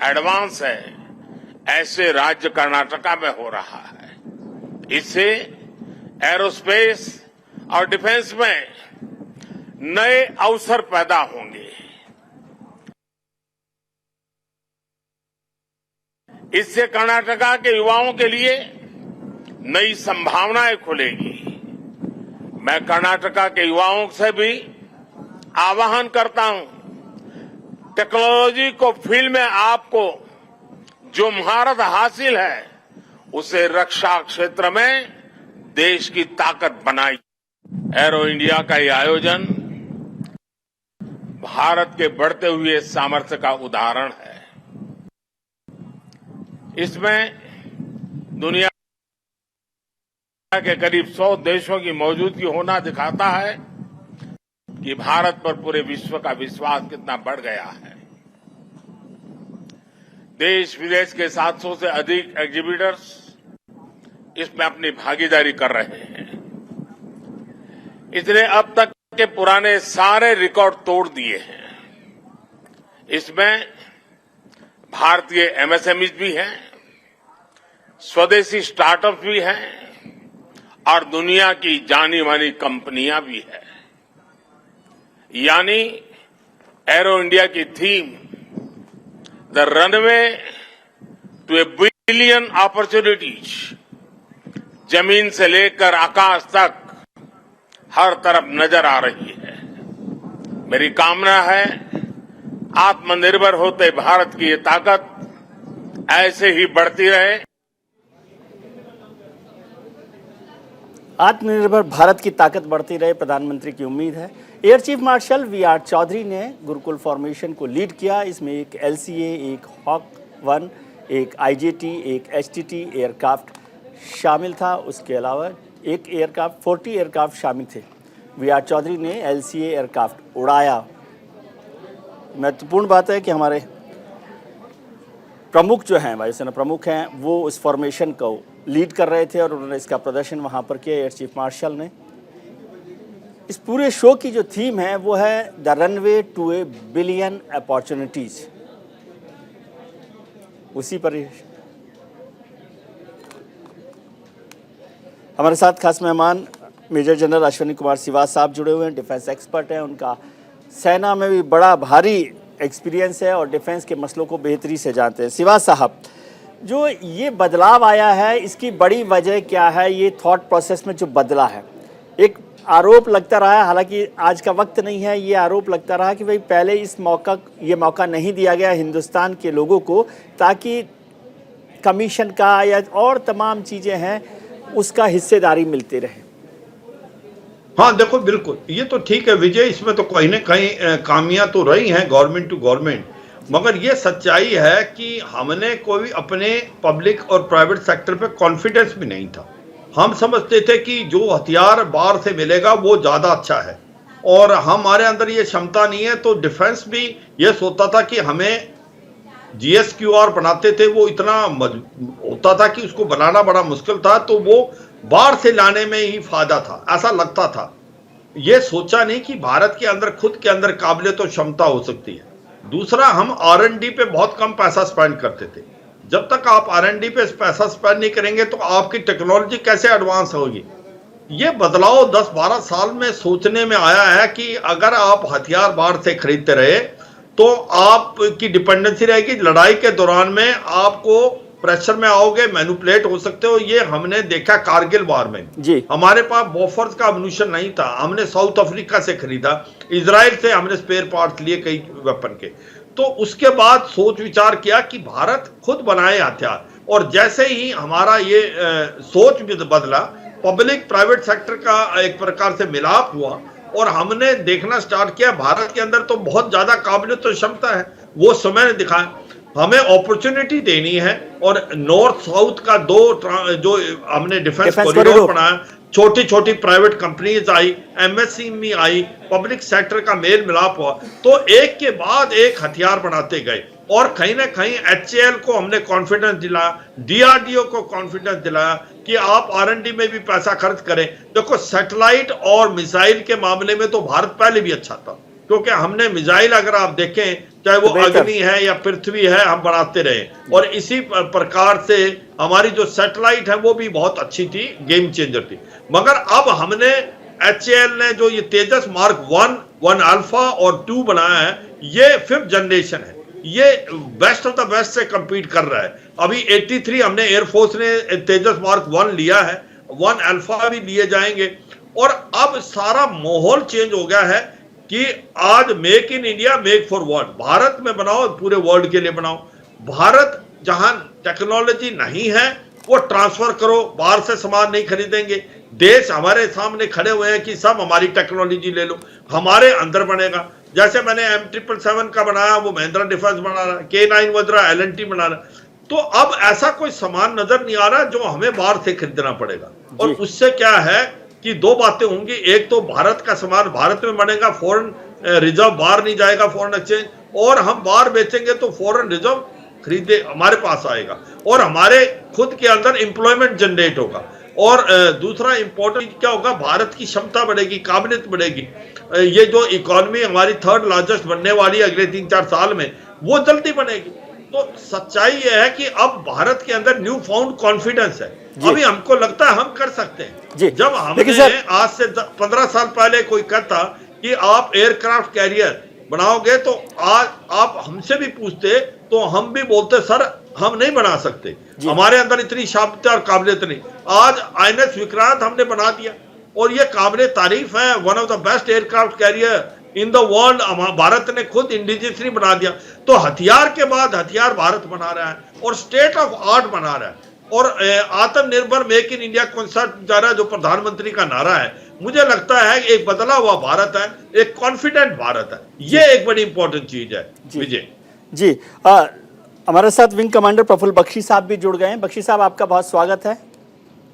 एडवांस है, ऐसे राज्य कर्नाटका में हो रहा है। इससे एरोस्पेस और डिफेंस में नए अवसर पैदा होंगे। इससे कर्नाटका के युवाओं के लिए नई संभावनाएं खुलेगी। मैं कर्नाटका के युवाओं से भी आह्वान करता हूं, टेक्नोलॉजी को फील्ड में आपको जो महारत हासिल है, उसे रक्षा क्षेत्र में देश की ताकत बनाई। एरो इंडिया का यह आयोजन भारत के बढ़ते हुए सामर्थ्य का उदाहरण है। इसमें दुनिया के करीब 100 देशों की मौजूदगी होना दिखाता है कि भारत पर पूरे विश्व का विश्वास कितना बढ़ गया है। देश विदेश के 700 से अधिक एग्जीबिटर्स इसमें अपनी भागीदारी कर रहे हैं। इसने अब तक के पुराने सारे रिकॉर्ड तोड़ दिए हैं। इसमें भारतीय एमएसएमईज भी हैं, स्वदेशी स्टार्टअप भी हैं और दुनिया की जानी मानी कंपनियां भी हैं। यानी एरो इंडिया की theme the runway to a billion opportunities, जमीन से लेकर आकाश तक हर तरफ नजर आ रही है। मेरी कामना है आत्मनिर्भर होते भारत की ये ताकत ऐसे ही बढ़ती रहे। आत्मनिर्भर भारत की ताकत बढ़ती रहे, प्रधानमंत्री की उम्मीद है। Air chief marshal V R. Chaudhari ने गुरुकुल फॉर्मेशन को लीड किया। इसमें एक LCA, एक हॉक 1, एक IJT, एक HTT एयरक्राफ्ट शामिल था। उसके अलावा एक एयरक्राफ्ट 40 एयरक्राफ्ट शामिल थे। वी.आर. चौधरी ने LCA एयरक्राफ्ट उड़ाया। महत्वपूर्ण बात है कि हमारे प्रमुख जो हैं, वायुसेना प्रमुख हैं, वो उस फॉर्मेशन को लीड कर रहे थे और उन्होंने इसका प्रदर्शन वहाँ पर किया, एयर चीफ मार्शल ने। इस पूरे शो की जो थीम है वो है the runway to a billion opportunities. उसी पर हमारे साथ खास मेहमान मेजर जनरल अश्विनी कुमार सिवास साहब जुड़े हुए हैं, डिफेंस एक्सपर्ट हैं। उनका सेना में भी बड़ा भारी एक्सपीरियंस है और डिफेंस के मसलों को बेहतरी से जानते हैं। सिवास साहब, जो ये बदलाव आया है, इसकी बड़ी वजह क्या है? ये थॉट प्रोसेस में जो बदला है, एक आरोप लगता रहा है, हालांकि आज का वक्त नहीं है, ये आरोप लगता रहा कि भाई पहले ये मौका नहीं दिया गया हिंदुस्तान के लोगों को, ताकि कमीशन का या और तमाम चीज़ें हैं उसका हिस्सेदारी मिलती रहे। हाँ देखो, बिल्कुल ये तो ठीक है विजय, इसमें तो कहीं ना कहीं खामियां तो रही हैं गवर्नमेंट टू गवर्नमेंट, मगर ये सच्चाई है कि हमने कोई अपने पब्लिक और प्राइवेट सेक्टर पे कॉन्फिडेंस भी नहीं था। हम समझते थे कि जो हथियार बाहर से मिलेगा वो ज़्यादा अच्छा है और हमारे अंदर ये क्षमता नहीं है। तो डिफेंस भी ये सोचता था कि हमें GSQR बनाते थे, वो इतना होता था कि उसको बनाना बड़ा मुश्किल था, तो वो बाहर से लाने में ही फायदा था, ऐसा लगता था। ये सोचा नहीं कि भारत के अंदर खुद के अंदर काबिलियत और क्षमता हो सकती है। दूसरा, हम R&D पे बहुत कम पैसा स्पेंड करते थे। जब तक आप R&D पे पैसा स्पेंड नहीं करेंगे तो आपकी टेक्नोलॉजी कैसे एडवांस होगी। ये बदलाव 10-12 साल में सोचने में आया है कि अगर आप हथियार बाहर से खरीदते रहे तो आपकी डिपेंडेंसी रहेगी, लड़ाई के दौरान में आपको प्रेशर में आओगे, मैनिपुलेट हो सकते हो। ये हमने देखा कारगिल वार में जी। हमारे पास बोफर्स का अम्यूनिशन नहीं था, हमने साउथ अफ्रीका से खरीदा, इजराइल से हमने स्पेयर पार्ट्स लिए कई वेपन के। तो उसके बाद सोच विचार किया कि भारत खुद बनाए हथियार, और जैसे ही हमारा ये सोच बदला, पब्लिक प्राइवेट सेक्टर का एक प्रकार से मिलाप हुआ और हमने देखना स्टार्ट किया भारत के अंदर तो बहुत ज्यादा काबिलियत और क्षमता है। वो समय ने दिखाया हमें अपॉर्चुनिटी देनी है, और नॉर्थ साउथ का जो हमने डिफेंस कॉरिडोर बनाया, छोटी छोटी प्राइवेट कंपनीज आई, MSME आई, पब्लिक सेक्टर का मेल मिलाप हुआ, तो एक के बाद एक हथियार बनाते गए। और कहीं ना कहीं HAL को हमने कॉन्फिडेंस दिलाया, DRDO को कॉन्फिडेंस दिलाया कि आप R&D में भी पैसा खर्च करें। देखो, सैटेलाइट और मिसाइल के मामले में तो भारत पहले भी अच्छा था, क्योंकि हमने मिसाइल अगर आप देखें, चाहे वो अग्नि है या पृथ्वी है, हम बनाते रहे। और इसी प्रकार से हमारी जो सैटेलाइट है वो भी बहुत अच्छी थी, गेम चेंजर थी। मगर अब हमने HAL ने जो ये तेजस मार्क 1 अल्फा और 2 बनाया है, ये 5th जनरेशन है, ये बेस्ट ऑफ द बेस्ट से कंपीट कर रहा है। अभी 83 हमने एयरफोर्स ने तेजस मार्क 1 लिया है, 1 अल्फा भी लिए जाएंगे। और अब सारा माहौल चेंज हो गया है कि आज make in India, make for world, Bharat में बनाओ, पूरे वर्ल्ड के लिए बनाओ। भारत जहां टेक्नोलॉजी नहीं है वो ट्रांसफर करो, बाहर से सामान नहीं खरीदेंगे। देश हमारे सामने खड़े हुए हैं कि सब हमारी टेक्नोलॉजी ले लो, हमारे अंदर बनेगा। जैसे मैंने M777 का बनाया, वो महिंद्रा डिफेंस बना रहा है, K9 वज्रा L&T बना रहा है। तो अब ऐसा कोई सामान नजर नहीं आ रहा जो हमें बाहर से खरीदना पड़ेगा। और उससे क्या है कि दो बातें होंगी, एक तो भारत का सामान भारत में बनेगा, फॉरेन रिजर्व बाहर नहीं जाएगा, फॉरेन एक्सचेंज, और हम बाहर बेचेंगे तो फॉरेन रिजर्व खरीदे हमारे पास आएगा, और हमारे खुद के अंदर एम्प्लॉयमेंट जनरेट होगा। और दूसरा इंपॉर्टेंट क्या होगा, भारत की क्षमता बढ़ेगी, काबिलियत बढ़ेगी। ये जो इकोनॉमी हमारी 3rd लार्जेस्ट बनने वाली है अगले 3-4 साल में, वो जल्दी बनेगी। तो सच्चाई ये है कि अब भारत के अंदर न्यू फाउंड कॉन्फिडेंस है। अभी हमको लगता है हम कर सकते हैं। जब हमने आज से 15 साल पहले कोई कहता कि आप एयरक्राफ्ट कैरियर बनाओगे, तो आज आप हमसे भी पूछते तो हम भी बोलते सर हम नहीं बना सकते, हमारे अंदर इतनी क्षमता और काबिलियत नहीं। आज INS विक्रांत हमने बना दिया, और ये काबिल तारीफ है, one of the best aircraft carrier in the world Bharat ने खुद इंडिजियसली बना दिया। तो हथियार के बाद हथियार भारत बना रहा है, और स्टेट ऑफ आर्ट बना रहा है, और आत्मनिर्भर मेक इन इंडिया कॉन्सेप्ट जा रहा है, जो प्रधानमंत्री का नारा है। मुझे लगता है एक बदला हुआ भारत है, एक कॉन्फिडेंट भारत है। ये एक बड़ी इंपॉर्टेंट चीज है। विजय जी, हमारे साथ विंग कमांडर प्रफुल्ल बख्शी साहब भी जुड़ गए हैं। बख्शी साहब, आपका बहुत स्वागत है।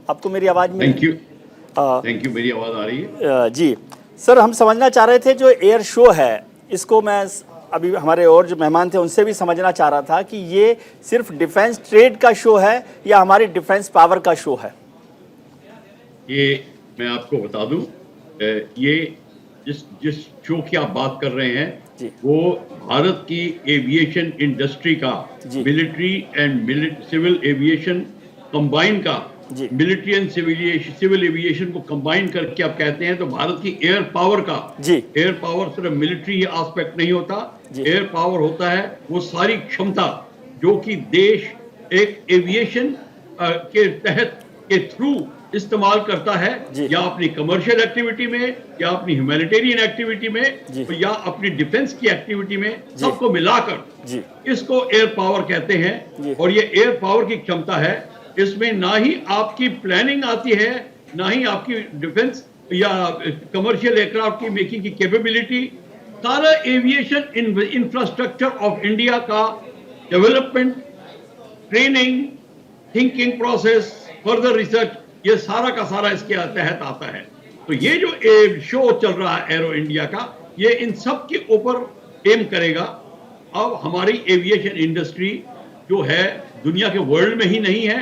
आपको मेरी आवाज में? Thank you. मेरी आवाज आ रही है? जी सर, हम समझना चाह रहे थे जो एयर शो है, इसको मैं अभी हमारे और जो मेहमान थे उनसे भी समझना चाह रहा था कि ये सिर्फ डिफेंस ट्रेड का शो है या हमारी डिफेंस पावर का शो है? ये मैं आपको बता दूं, ये जिस शो की आप बात कर रहे हैं वो भारत की एविएशन इंडस्ट्री का, military and civil aviation combine का, मिलिट्री एंड सिविल एविएशन को कंबाइन करके आप कहते हैं, तो भारत की एयर पावर का। एयर पावर सिर्फ मिलिट्री एस्पेक्ट नहीं होता, एयर पावर होता है वो सारी क्षमता जो कि देश एक एविएशन के तहत के थ्रू इस्तेमाल करता है, या अपनी कमर्शियल एक्टिविटी में, या अपनी ह्यूमैनिटेरियन एक्टिविटी में, या अपनी डिफेंस की एक्टिविटी में, सबको मिलाकर इसको एयर पावर कहते हैं। और ये एयर पावर की क्षमता है, इसमें ना ही आपकी प्लानिंग आती है, ना ही आपकी डिफेंस या कमर्शियल एयरक्राफ्ट की मेकिंग की कैपेबिलिटी। सारा एविएशन इंफ्रास्ट्रक्चर ऑफ इंडिया का development, training, thinking process, further research, ये सारा का सारा इसके तहत आता है। तो ये जो शो चल रहा है एरो इंडिया का, ये इन सब के ऊपर एम करेगा। अब हमारी एविएशन इंडस्ट्री जो है दुनिया के वर्ल्ड में ही नहीं है,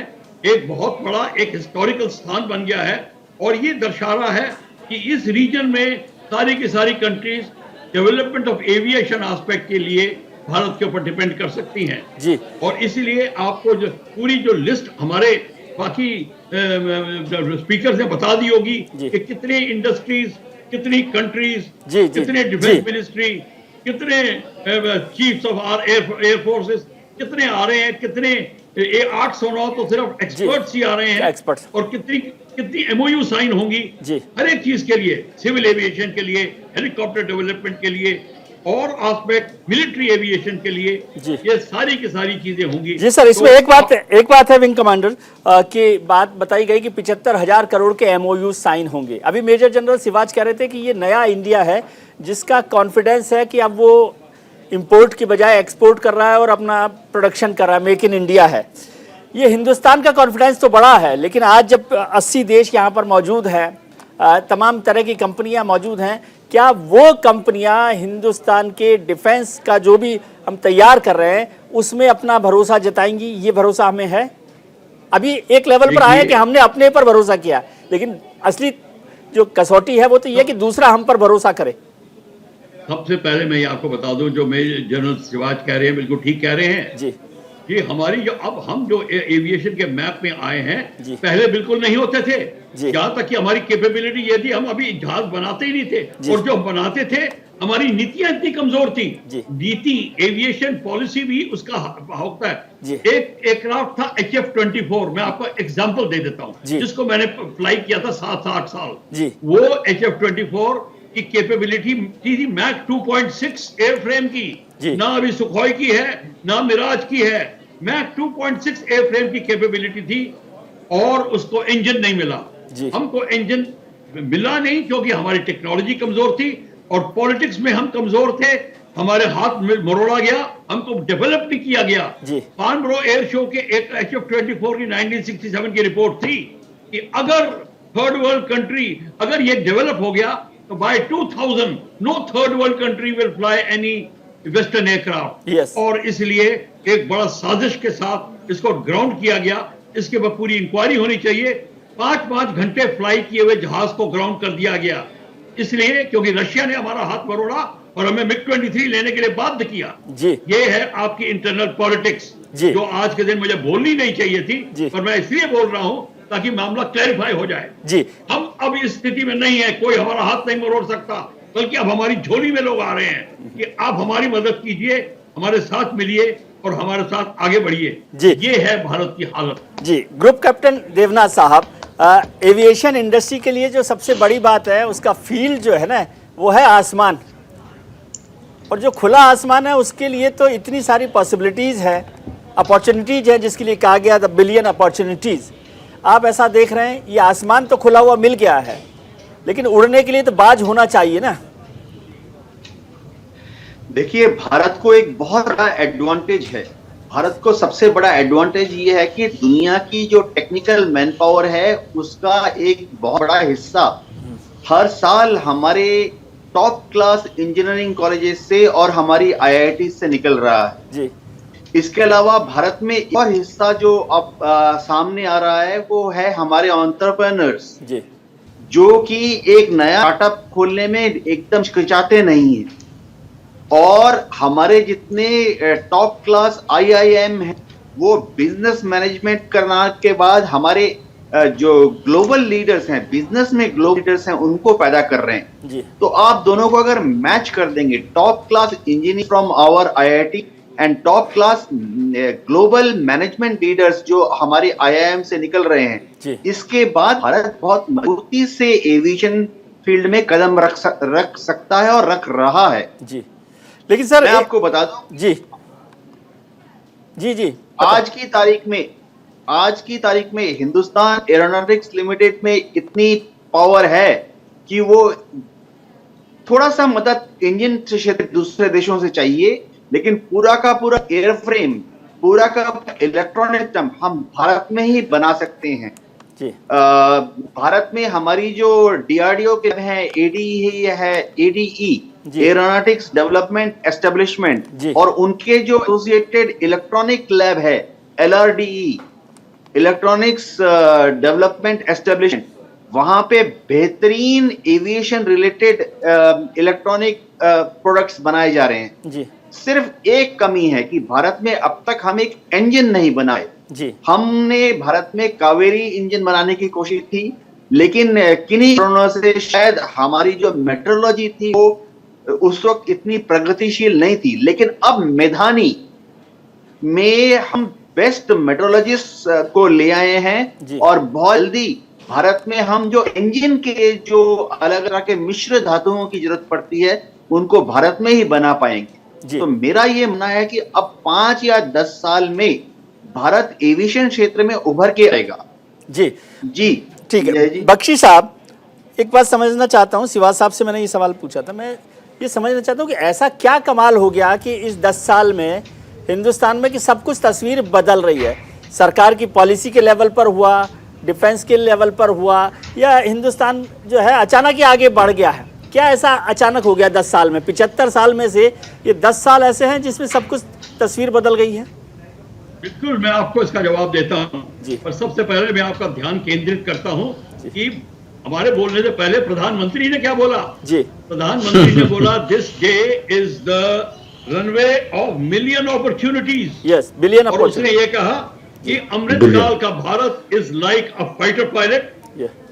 एक बहुत बड़ा एक हिस्टोरिकल स्थान बन गया है, और ये दर्शा रहा है कि इस रीजन में सारी की सारी countries development of aviation aspect के लिए भारत के ऊपर डिपेंड कर सकती हैं जी। और इसलिए आपको जो पूरी जो लिस्ट हमारे बाकी स्पीकर ने बता दी होगी कि कितनी इंडस्ट्रीज, कितनी कंट्रीज, कितने डिफेंस मिनिस्ट्री, कितने chiefs of our air forces कितने आ रहे हैं, कितने 809 तो सिर्फ एक्सपर्ट्स ही आ रहे हैं और कितनी एमओयू साइन होंगी हर एक चीज के लिए, सिविल एविएशन के लिए, हेलीकॉप्टर डेवलपमेंट के लिए और एस्पेक्ट मिलिट्री एविएशन के लिए, ये सारी की सारी चीजें होंगी। जी सर, इसमें एक बात है विंग कमांडर की बात बताई गई कि 75,000 करोड़ के एमओयू साइन होंगे। अभी मेजर जनरल सिवाज कह रहे थे कि ये नया इंडिया है जिसका कॉन्फिडेंस है कि अब वो इंपोर्ट की बजाय एक्सपोर्ट कर रहा है और अपना प्रोडक्शन कर रहा है, मेक इन इंडिया है। ये हिंदुस्तान का कॉन्फिडेंस तो बड़ा है, लेकिन आज जब 80 देश यहाँ पर मौजूद हैं, तमाम तरह की कंपनियाँ मौजूद हैं, क्या वो कंपनियां हिंदुस्तान के डिफेंस का जो भी हम तैयार कर रहे हैं उसमें अपना भरोसा जताएंगी? ये भरोसा हमें है। अभी एक लेवल पर आया कि हमने अपने पर भरोसा किया, लेकिन असली जो कसौटी है वो तो ये कि दूसरा हम पर भरोसा करे। सबसे पहले मैं ये आपको बता दूं, जो मेजर जनरल सिवाज कह रहे हैं बिल्कुल ठीक कह रहे हैं जी। ये हमारी जो अब हम जो एविएशन के मैप में आए हैं पहले बिल्कुल नहीं होते थे। यहाँ तक कि हमारी कैपेबिलिटी ये थी, हम अभी जहाज बनाते ही नहीं थे और जो बनाते थे हमारी नीतियां इतनी कमजोर थी। नीति एविएशन पॉलिसी भी उसका होता है। एक एयरक्राफ्ट था HF-24, मैं आपको एग्जांपल दे देता हूँ, जिसको मैंने फ्लाई किया था 7-8 साल। वो HF-24 की कैपेबिलिटी थी मैक 2.6 एयरफ्रेम की, ना अभी सुखोई की है ना मिराज की है। मैक 2.6 एयरफ्रेम की कैपेबिलिटी थी और उसको इंजन नहीं मिला। हमको इंजन मिला नहीं क्योंकि हमारी टेक्नोलॉजी कमजोर थी और पॉलिटिक्स में हम कमजोर थे, हमारे हाथ में मरोड़ा गया, हमको डेवलप नहीं किया गया। फार्नबरो एयर शो के एक HF-24 की 1967 की रिपोर्ट थी कि अगर थर्ड वर्ल्ड कंट्री अगर ये डेवलप हो गया तो by 2000 no third world country will fly any western aircraft. और इसलिए एक बड़ा साजिश के साथ इसको ग्राउंड किया गया। इसके बाद पूरी इंक्वायरी होनी चाहिए। 5-5 घंटे फ्लाई किए हुए जहाज को ग्राउंड कर दिया गया, इसलिए क्योंकि रशिया ने हमारा हाथ मरोड़ा और हमें MiG-23 लेने के लिए बाध्य किया। ये है आपकी इंटरनल पॉलिटिक्स जो आज के दिन मुझे बोलनी नहीं चाहिए थी, पर मैं इसलिए बोल रहा हूं ताकि मामला क्लैरिफाई हो जाए। हम अब इस स्थिति में नहीं है, कोई हमारा हाथ नहीं मरोड़ सकता, बल्कि अब हमारी झोली में लोग आ रहे हैं कि आप हमारी मदद कीजिए, हमारे साथ मिलिए और हमारे साथ आगे बढ़िए। ये है भारत की हालत। जी, ग्रुप कैप्टन देवनाथ साहब, एविएशन इंडस्ट्री के लिए जो सबसे बड़ी बात है उसका फील्ड जो है ना वो है आसमान, और जो खुला आसमान है उसके लिए तो इतनी सारी पॉसिबिलिटीज़ है, अपॉर्चुनिटीज़ है, जिसके लिए कहा गया द बिलियन अपॉर्चुनिटीज़। आप ऐसा देख रहे हैं ये आसमान तो खुला हुआ मिल गया है, लेकिन उड़ने के लिए तो बाज होना चाहिए ना। देखिए, भारत को एक बहुत बड़ा एडवांटेज है। भारत को सबसे बड़ा एडवांटेज ये है कि दुनिया की जो टेक्निकल मैन पावर है उसका एक बहुत बड़ा हिस्सा हर साल हमारे टॉप क्लास इंजीनियरिंग कॉलेजेस से और हमारी IIT से निकल रहा है जी। इसके अलावा भारत में एक और हिस्सा जो अब सामने आ रहा है वो है हमारे एंटरप्रेन्योर्स जी, जो कि एक नया स्टार्टअप खोलने में एकदम हिचकिचाते नहीं है। और हमारे जितने टॉप क्लास IIM हैं वो बिजनेस मैनेजमेंट करने के बाद हमारे जो ग्लोबल लीडर्स हैं, बिजनेस में ग्लोबल लीडर्स हैं, उनको पैदा कर रहे हैं जी। तो आप दोनों को अगर मैच कर देंगे, top class engineer from our IIT and top class global management leaders जो हमारे IIM से निकल रहे हैं, इसके बाद भारत बहुत मजबूती से एविएशन फील्ड में कदम रख सकता है और रख रहा है जी। लेकिन सर मैं आपको बता दूं जी जी जी आज की तारीख में हिंदुस्तान एरोनॉटिक्स लिमिटेड में इतनी पावर है कि वो थोड़ा सा मदद इंजन क्षेत्र दूसरे देशों से चाहिए, लेकिन पूरा का पूरा एयरफ्रेम, पूरा का इलेक्ट्रॉनिक सिस्टम हम भारत में ही बना सकते हैं जी। भारत में हमारी जो DRDO के हैं, ADE एरोनॉटिक्स डेवलपमेंट एस्टेब्लिशमेंट, और उनके जो एसोसिएटेड इलेक्ट्रॉनिक लैब है LRDE इलेक्ट्रॉनिक्स डेवलपमेंट एस्टेब्लिशमेंट, वहां पे बेहतरीन एविएशन रिलेटेड इलेक्ट्रॉनिक प्रोडक्ट्स बनाए जा रहे हैं जी। सिर्फ एक कमी है कि भारत में अब तक हम एक इंजन नहीं बनाए जी। हमने भारत में कावेरी इंजन बनाने की कोशिश की, लेकिन किन्हीं कारणों से शायद हमारी जो मेट्रोलॉजी थी वो उस वक्त इतनी प्रगतिशील नहीं थी। लेकिन अब मेधानी में हम बेस्ट मेट्रोलॉजिस्ट को ले आए हैं और बहुत जल्दी भारत में हम जो इंजन के जो अलग तरह के मिश्र धातुओं की जरूरत पड़ती है उनको भारत में ही बना पाएंगे। तो मेरा ये मानना है कि अब 5 या 10 साल में भारत एविएशन क्षेत्र में उभर के आएगा। जी जी ठीक है। बख्शी साहब, एक बात समझना चाहता हूँ, सिवाज साहब से मैंने ये सवाल पूछा था, मैं ये समझना चाहता हूँ कि ऐसा क्या कमाल हो गया कि इस 10 साल में हिंदुस्तान में कि सब कुछ तस्वीर बदल रही है। सरकार की पॉलिसी के लेवल पर हुआ, डिफेंस के लेवल पर हुआ, या हिंदुस्तान जो है अचानक ही आगे बढ़ गया है? क्या ऐसा अचानक हो गया 10 साल में? 75 साल में से ये 10 साल ऐसे हैं जिसमें सब कुछ तस्वीर बदल गई है? बिल्कुल, मैं आपको इसका जवाब देता हूँ, पर सबसे पहले मैं आपका ध्यान केंद्रित करता हूँ कि हमारे बोलने से पहले प्रधानमंत्री ने क्या बोला। जी, प्रधानमंत्री ने बोला this day is the runway of million opportunities. Yes, billion opportunities. और उसने ये कहा कि अमृतकाल का Bharat is like a fighter pilot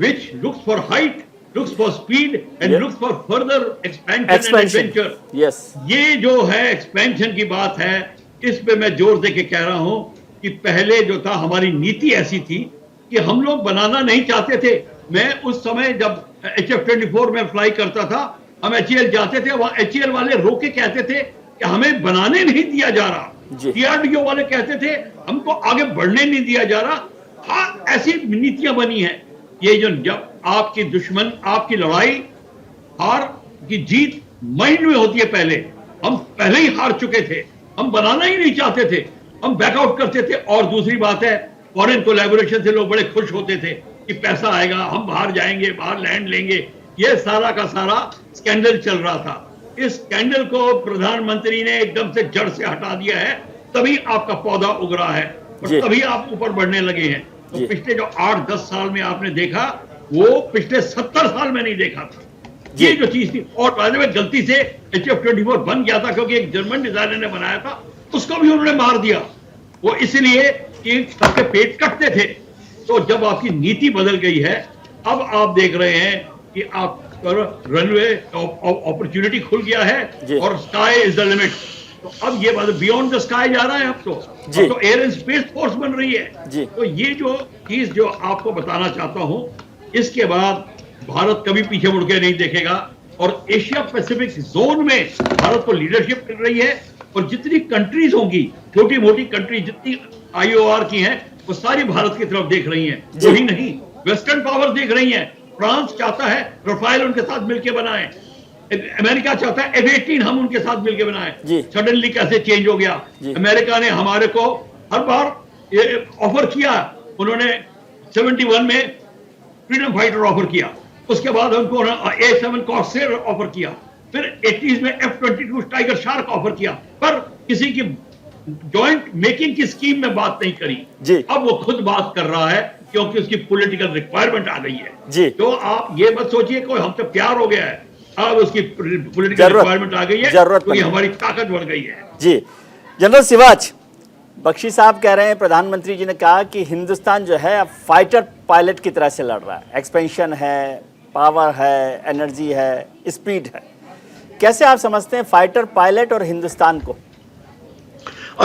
which looks for height, looks for speed and looks for further expansion and adventure. Yes. ये जो है expansion की बात है, इस पे मैं जोर दे के कह रहा हूं कि पहले जो था हमारी नीति ऐसी थी कि हम लोग बनाना नहीं चाहते थे। मैं उस समय जब HF-24 में फ्लाई करता था, हम HAL जाते थे, वहां HAL वाले रोके कहते थे कि हमें बनाने नहीं दिया जा रहा। DRDO वाले कहते थे हमको आगे बढ़ने नहीं दिया जा रहा। हाँ, ऐसी नीतियां बनी है। ये जो जब आपकी दुश्मन, आपकी लड़ाई हार की जीत माइंड में होती है, पहले हम पहले ही हार चुके थे, हम बनाना ही नहीं चाहते थे, हम बैकआउट करते थे। और दूसरी बात है, फॉरेन कोलैबोरेशन से लोग बड़े खुश होते थे कि पैसा आएगा, हम बाहर जाएंगे, बाहर लैंड लेंगे। ये सारा का सारा स्कैंडल चल रहा था। इस स्कैंडल को प्रधानमंत्री ने एकदम से जड़ से हटा दिया है, तभी आपका पौधा उग रहा है और तभी आप ऊपर बढ़ने लगे हैं। तो पिछले जो 8-10 साल में आपने देखा, वो पिछले 70 साल में नहीं देखा था। ये जो चीज थी, और बाद में गलती से HF-24 बन गया था क्योंकि एक जर्मन डिजाइनर ने बनाया था, उसको भी उन्होंने मार दिया। वो इसलिए कि सबके पेट कटते थे। तो जब आपकी नीति बदल गई है, अब आप देख रहे हैं कि आप रनवे अपॉर्चुनिटी खुल गया है और स्काई इज द लिमिट। तो अब ये बात बियॉन्ड द स्काई जा रहा है। अब तो एयर एंड स्पेस फोर्स बन रही है। तो ये जो चीज जो आपको बताना चाहता हूं, इसके बाद भारत कभी पीछे मुड़ के नहीं देखेगा और एशिया पैसिफिक जोन में भारत को लीडरशिप मिल रही है। और जितनी कंट्रीज होंगी, छोटी मोटी कंट्री जितनी IOR की हैं, वो सारी भारत की तरफ देख रही हैं। वही नहीं, वेस्टर्न पावर देख रही हैं। फ्रांस चाहता है रफाल उनके साथ मिलकर बनाए, अमेरिका चाहता है F-18 हम उनके साथ मिलकर बनाए। सडनली कैसे चेंज हो गया? अमेरिका ने हमारे को हर बार ऑफर किया। उन्होंने 71 में फ्रीडम फाइटर ऑफर किया, उसके बाद उनको A7 कॉर्सेर ऑफर किया, फिर 80s में F-22 टाइगर शार्क ऑफर किया, पर किसी की जॉइंट मेकिंग की स्कीम में बात नहीं करी। अब वो खुद बात कर रहा है क्योंकि उसकी पॉलिटिकल रिक्वायरमेंट आ गई है। तो आप ये मत सोचिए कोई हमसे प्यार हो गया है, अब उसकी पॉलिटिकल रिक्वायरमेंट आ गई है, क्योंकि हमारी ताकत बढ़ गई है। जी जनरल सिवाज, बख्शी साहब कह रहे हैं, प्रधानमंत्री जी ने कहा कि हिंदुस्तान जो है अब फाइटर पायलट की तरह से लड़ रहा है। एक्सपेंशन है, पावर है, एनर्जी है, स्पीड है। कैसे आप समझते हैं फाइटर पायलट और हिंदुस्तान को?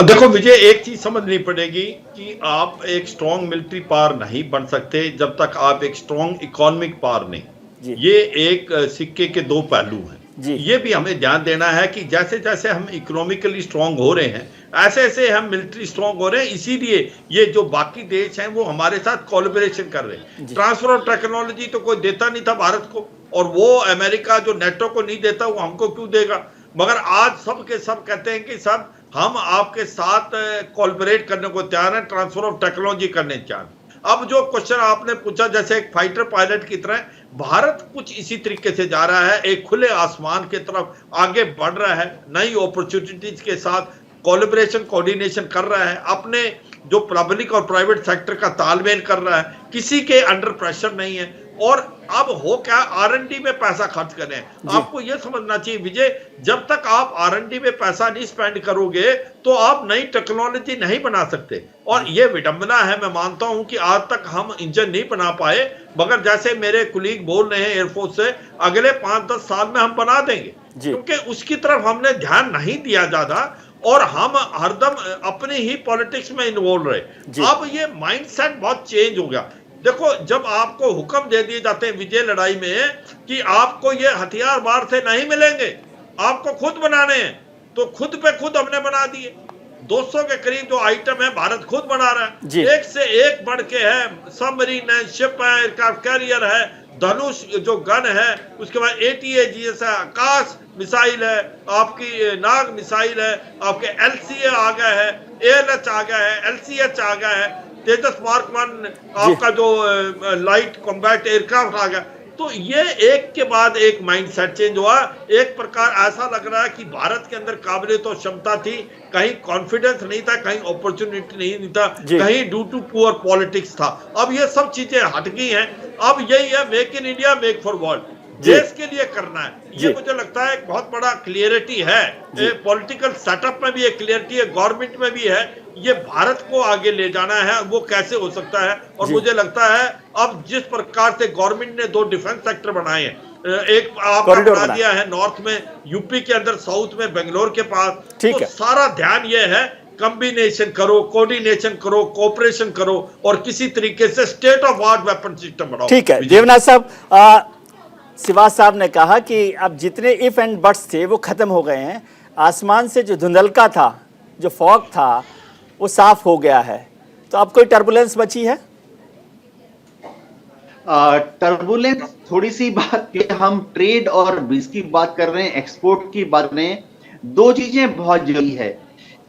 देखो विजय, एक चीज समझनी पड़ेगी कि आप एक स्ट्रॉन्ग मिलिट्री पावर नहीं बन सकते जब तक आप एक स्ट्रॉन्ग इकोनॉमिक पावर नहीं। ये एक सिक्के के दो पहलू हैं। ये भी हमें ध्यान देना है कि जैसे जैसे हम इकोनॉमिकली स्ट्रांग हो रहे हैं, ऐसे ऐसे हम मिलिट्री स्ट्रांग हो रहे हैं। इसीलिए ये जो बाकी देश हैं वो हमारे साथ कोलैबोरेशन कर रहे हैं। ट्रांसफर ऑफ टेक्नोलॉजी तो कोई देता नहीं था भारत को, और वो अमेरिका जो नेटो को नहीं देता वो हमको क्यों देगा? मगर आज सब के सब कहते हैं कि सब हम आपके साथ कोलैबोरेट करने को तैयार हैं, ट्रांसफर ऑफ टेक्नोलॉजी करने तैयार। अब जो क्वेश्चन आपने पूछा, जैसे एक फाइटर पायलट की तरह भारत कुछ इसी तरीके से जा रहा है, एक खुले आसमान की तरफ आगे बढ़ रहा है, नई अपॉर्चुनिटीज के साथ कोलैबोरेशन कोऑर्डिनेशन कर रहा है, अपने जो पब्लिक और प्राइवेट सेक्टर का तालमेल कर रहा है, किसी के अंडर प्रेशर नहीं है। और अब हो क्या, R&D में पैसा खर्च करें। आपको यह समझना चाहिए विजय, जब तक आप R&D में पैसा नहीं स्पेंड करोगे तो आप नई टेक्नोलॉजी नहीं बना सकते। और यह विडंबना है, मैं मानता हूं कि आज तक हम इंजन नहीं बना पाए, मगर जैसे मेरे कुलीग बोल रहे हैं एयरफोर्स से, अगले 5-10 साल में हम बना देंगे, क्योंकि उसकी तरफ हमने ध्यान नहीं दिया ज्यादा और हम हरदम अपने ही पॉलिटिक्स में इन्वॉल्व रहे। अब ये माइंडसेट बहुत चेंज हो गया। देखो, जब आपको हुक्म दे दिए जाते हैं विजय लड़ाई में कि आपको ये हथियार बाहर से नहीं मिलेंगे, आपको खुद बनाने हैं, तो खुद पे खुद हमने बना दिए। 200 के करीब जो आइटम है भारत खुद बना रहा है, एक से एक बढ़ के है, सबमरीन है, शिप है, एयरक्राफ्ट कैरियर है, धनुष जो गन है, उसके बाद ATAGS है, आकाश मिसाइल है, आपकी नाग मिसाइल है, आपके LCA आ गया है, ALH आ गया है, LCH आ गया है, तेजस मार्क 1 आपका जो लाइट कॉम्बैट एयरक्राफ्ट आ गया। तो ये एक के बाद एक माइंडसेट चेंज हुआ। एक प्रकार ऐसा लग रहा है कि भारत के अंदर काबिलियत और क्षमता थी, कहीं कॉन्फिडेंस नहीं था, कहीं अपॉर्चुनिटी नहीं था, कहीं ड्यू टू पुअर पॉलिटिक्स था। अब ये सब चीजें हट गई हैं। अब यही है, make in India make for world, देश के लिए करना है। ये मुझे लगता है एक बहुत बड़ा क्लियरिटी है, पॉलिटिकल सेटअप में भी एक क्लियरिटी है, गवर्नमेंट में भी है। ये भारत को आगे ले जाना है, वो कैसे हो सकता है। और मुझे लगता है अब जिस प्रकार से गवर्नमेंट ने 2 डिफेंस सेक्टर बनाए हैं, एक आपने बना दिया है नॉर्थ में, यूपी के अंदर, साउथ में बेंगलोर के पास, तो सारा ध्यान ये है कॉम्बिनेशन करो, कोऑर्डिनेशन करो, कोऑपरेशन करो और किसी तरीके से state of art weapon system बनाओ। ठीक है देवनाथ साहब, सिवाज साहब ने कहा कि अब जितने इफ एंड बट्स थे वो खत्म हो गए हैं। आसमान से जो धुंधलका था, जो फॉग था, वो साफ हो गया है। तो अब कोई टर्बुलेंस बची है? टर्बुलेंस थोड़ी सी बात, हम ट्रेड और बीस की बात कर रहे हैं, एक्सपोर्ट की बात कर रहे हैं। 2 चीजें बहुत जरूरी है।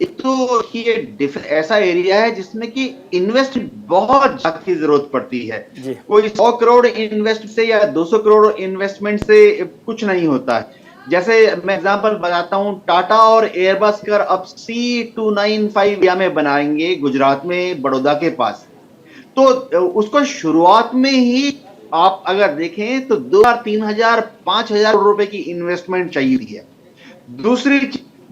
एक तो ये ऐसा एरिया है जिसमें कि इन्वेस्ट बहुत ज्यादा की जरूरत पड़ती है। कोई 100 करोड़ इन्वेस्ट से या 200 करोड़ इन्वेस्टमेंट से कुछ नहीं होता है। जैसे मैं एग्जांपल बताता हूं, टाटा और एयरबस कर अब C295 में बनाएंगे गुजरात में, बड़ौदा के पास। तो उसको शुरुआत में ही आप अगर देखें तो 2,000, 3,000, 5,000 करोड़ रुपए की इन्वेस्टमेंट चाहिए है। दूसरी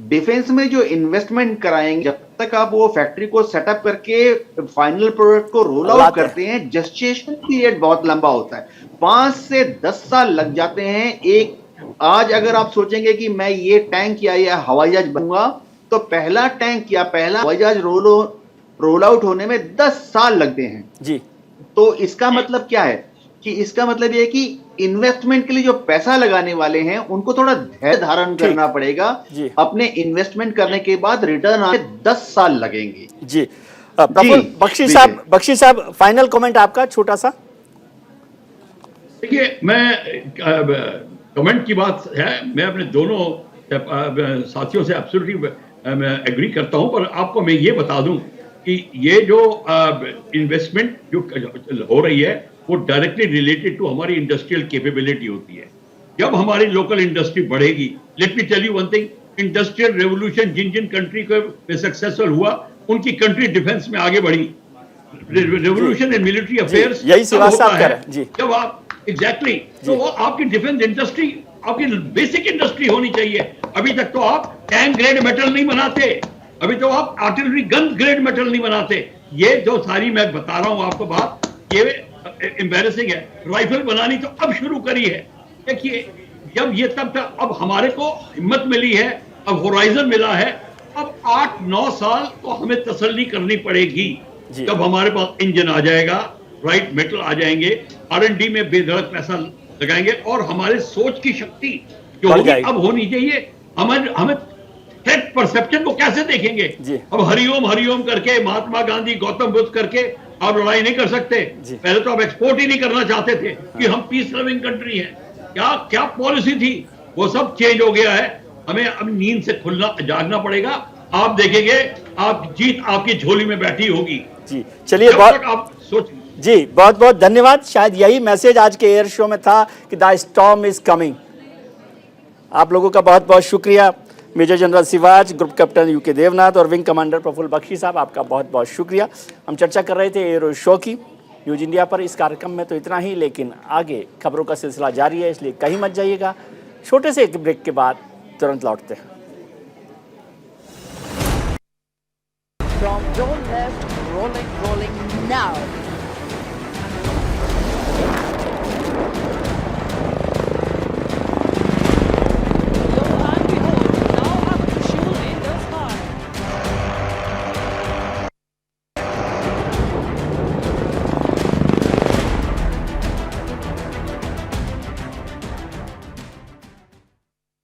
डिफेंस में जो इन्वेस्टमेंट कराएंगे, जब तक आप वो फैक्ट्री को सेटअप करके फाइनल प्रोडक्ट को रोल आउट करते हैं, जेस्टेशन पीरियड बहुत लंबा होता है, 5 से 10 साल लग जाते हैं। एक आज अगर आप सोचेंगे कि मैं ये टैंक या हवाई जहाज बनूंगा, तो पहला टैंक या पहला हवाई जहाज रोल आउट होने में 10 साल लगते हैं जी। तो इसका मतलब क्या है कि इसका मतलब ये है कि इन्वेस्टमेंट के लिए जो पैसा लगाने वाले हैं उनको थोड़ा धैर्य धारण करना पड़ेगा। अपने इन्वेस्टमेंट करने के बाद रिटर्न आने 10 साल लगेंगे जी। प्रफुल्ल बख्शी साहब, फाइनल कमेंट आपका छोटा सा। देखिए, मैं कमेंट की बात है, मैं अपने दोनों साथियों से एब्सोल्युटली एग्री करता हूं, पर आपको मैं ये बता दूं कि ये जो इन्वेस्टमेंट जो हो रही है वो डायरेक्टली रिलेटेड टू हमारी इंडस्ट्रियल कैपेबिलिटी होती है। जब हमारी लोकल इंडस्ट्री बढ़ेगी, let me tell you one thing, industrial revolution जिन जिन कंट्री को सक्सेसफुल हुआ, उनकी कंट्री डिफेंस में आगे बढ़ी। रेवोल्यूशन इन मिलिट्री अफेयर्स यही सिवाज साहब कह रहे हैं जी। जब आप एग्जैक्टली तो वो आपकी डिफेंस इंडस्ट्री आपकी बेसिक इंडस्ट्री होनी चाहिए। अभी तक तो आप टैंक ग्रेड मेटल नहीं बनाते, अभी तो आप आर्टिलरी गन ग्रेड मेटल नहीं बनाते। ये जो सारी मैं बता रहा हूं आपको बात, ये एम्बैरेसिंग है। राइफल बनानी तो अब शुरू करी है। देखिए, जब ये तब तक अब हमारे को हिम्मत मिली है, अब होराइजन मिला है, अब 8-9 साल तो हमें तसल्ली करनी पड़ेगी। जब हमारे पास इंजन आ जाएगा, राइट मेटल आ जाएंगे, R&D में बेधड़क पैसा लगाएंगे और हमारे सोच की शक्ति जो होगी अब होनी चाहिए। हमें थ्रेट परसेप्शन को कैसे देखेंगे? अब हरिओम हरिओम करके, महात्मा गांधी, गौतम बुद्ध करके आप लड़ाई नहीं कर सकते। पहले तो आप एक्सपोर्ट ही नहीं करना चाहते थे कि हम पीस लविंग कंट्री हैं। क्या पॉलिसी थी, वो सब चेंज हो गया है। हमें अब नींद से खुलना जागना पड़ेगा। आप देखेंगे आप जीत आपकी झोली में बैठी होगी जी। चलिए, आप सोच जी, बहुत बहुत धन्यवाद। शायद यही मैसेज आज के एयर शो में था कि द स्टॉर्म इज कमिंग। आप लोगों का बहुत बहुत शुक्रिया। मेजर जनरल सिवाज, ग्रुप कैप्टन यूके देवनाथ और विंग कमांडर प्रफुल्ल बख्शी साहब, आपका बहुत बहुत शुक्रिया। हम चर्चा कर रहे थे एयर शो की। न्यूज इंडिया पर इस कार्यक्रम में तो इतना ही, लेकिन आगे खबरों का सिलसिला जारी है, इसलिए कहीं मत जाइएगा। छोटे से एक ब्रेक के बाद तुरंत लौटते हैं। From your left, rolling now.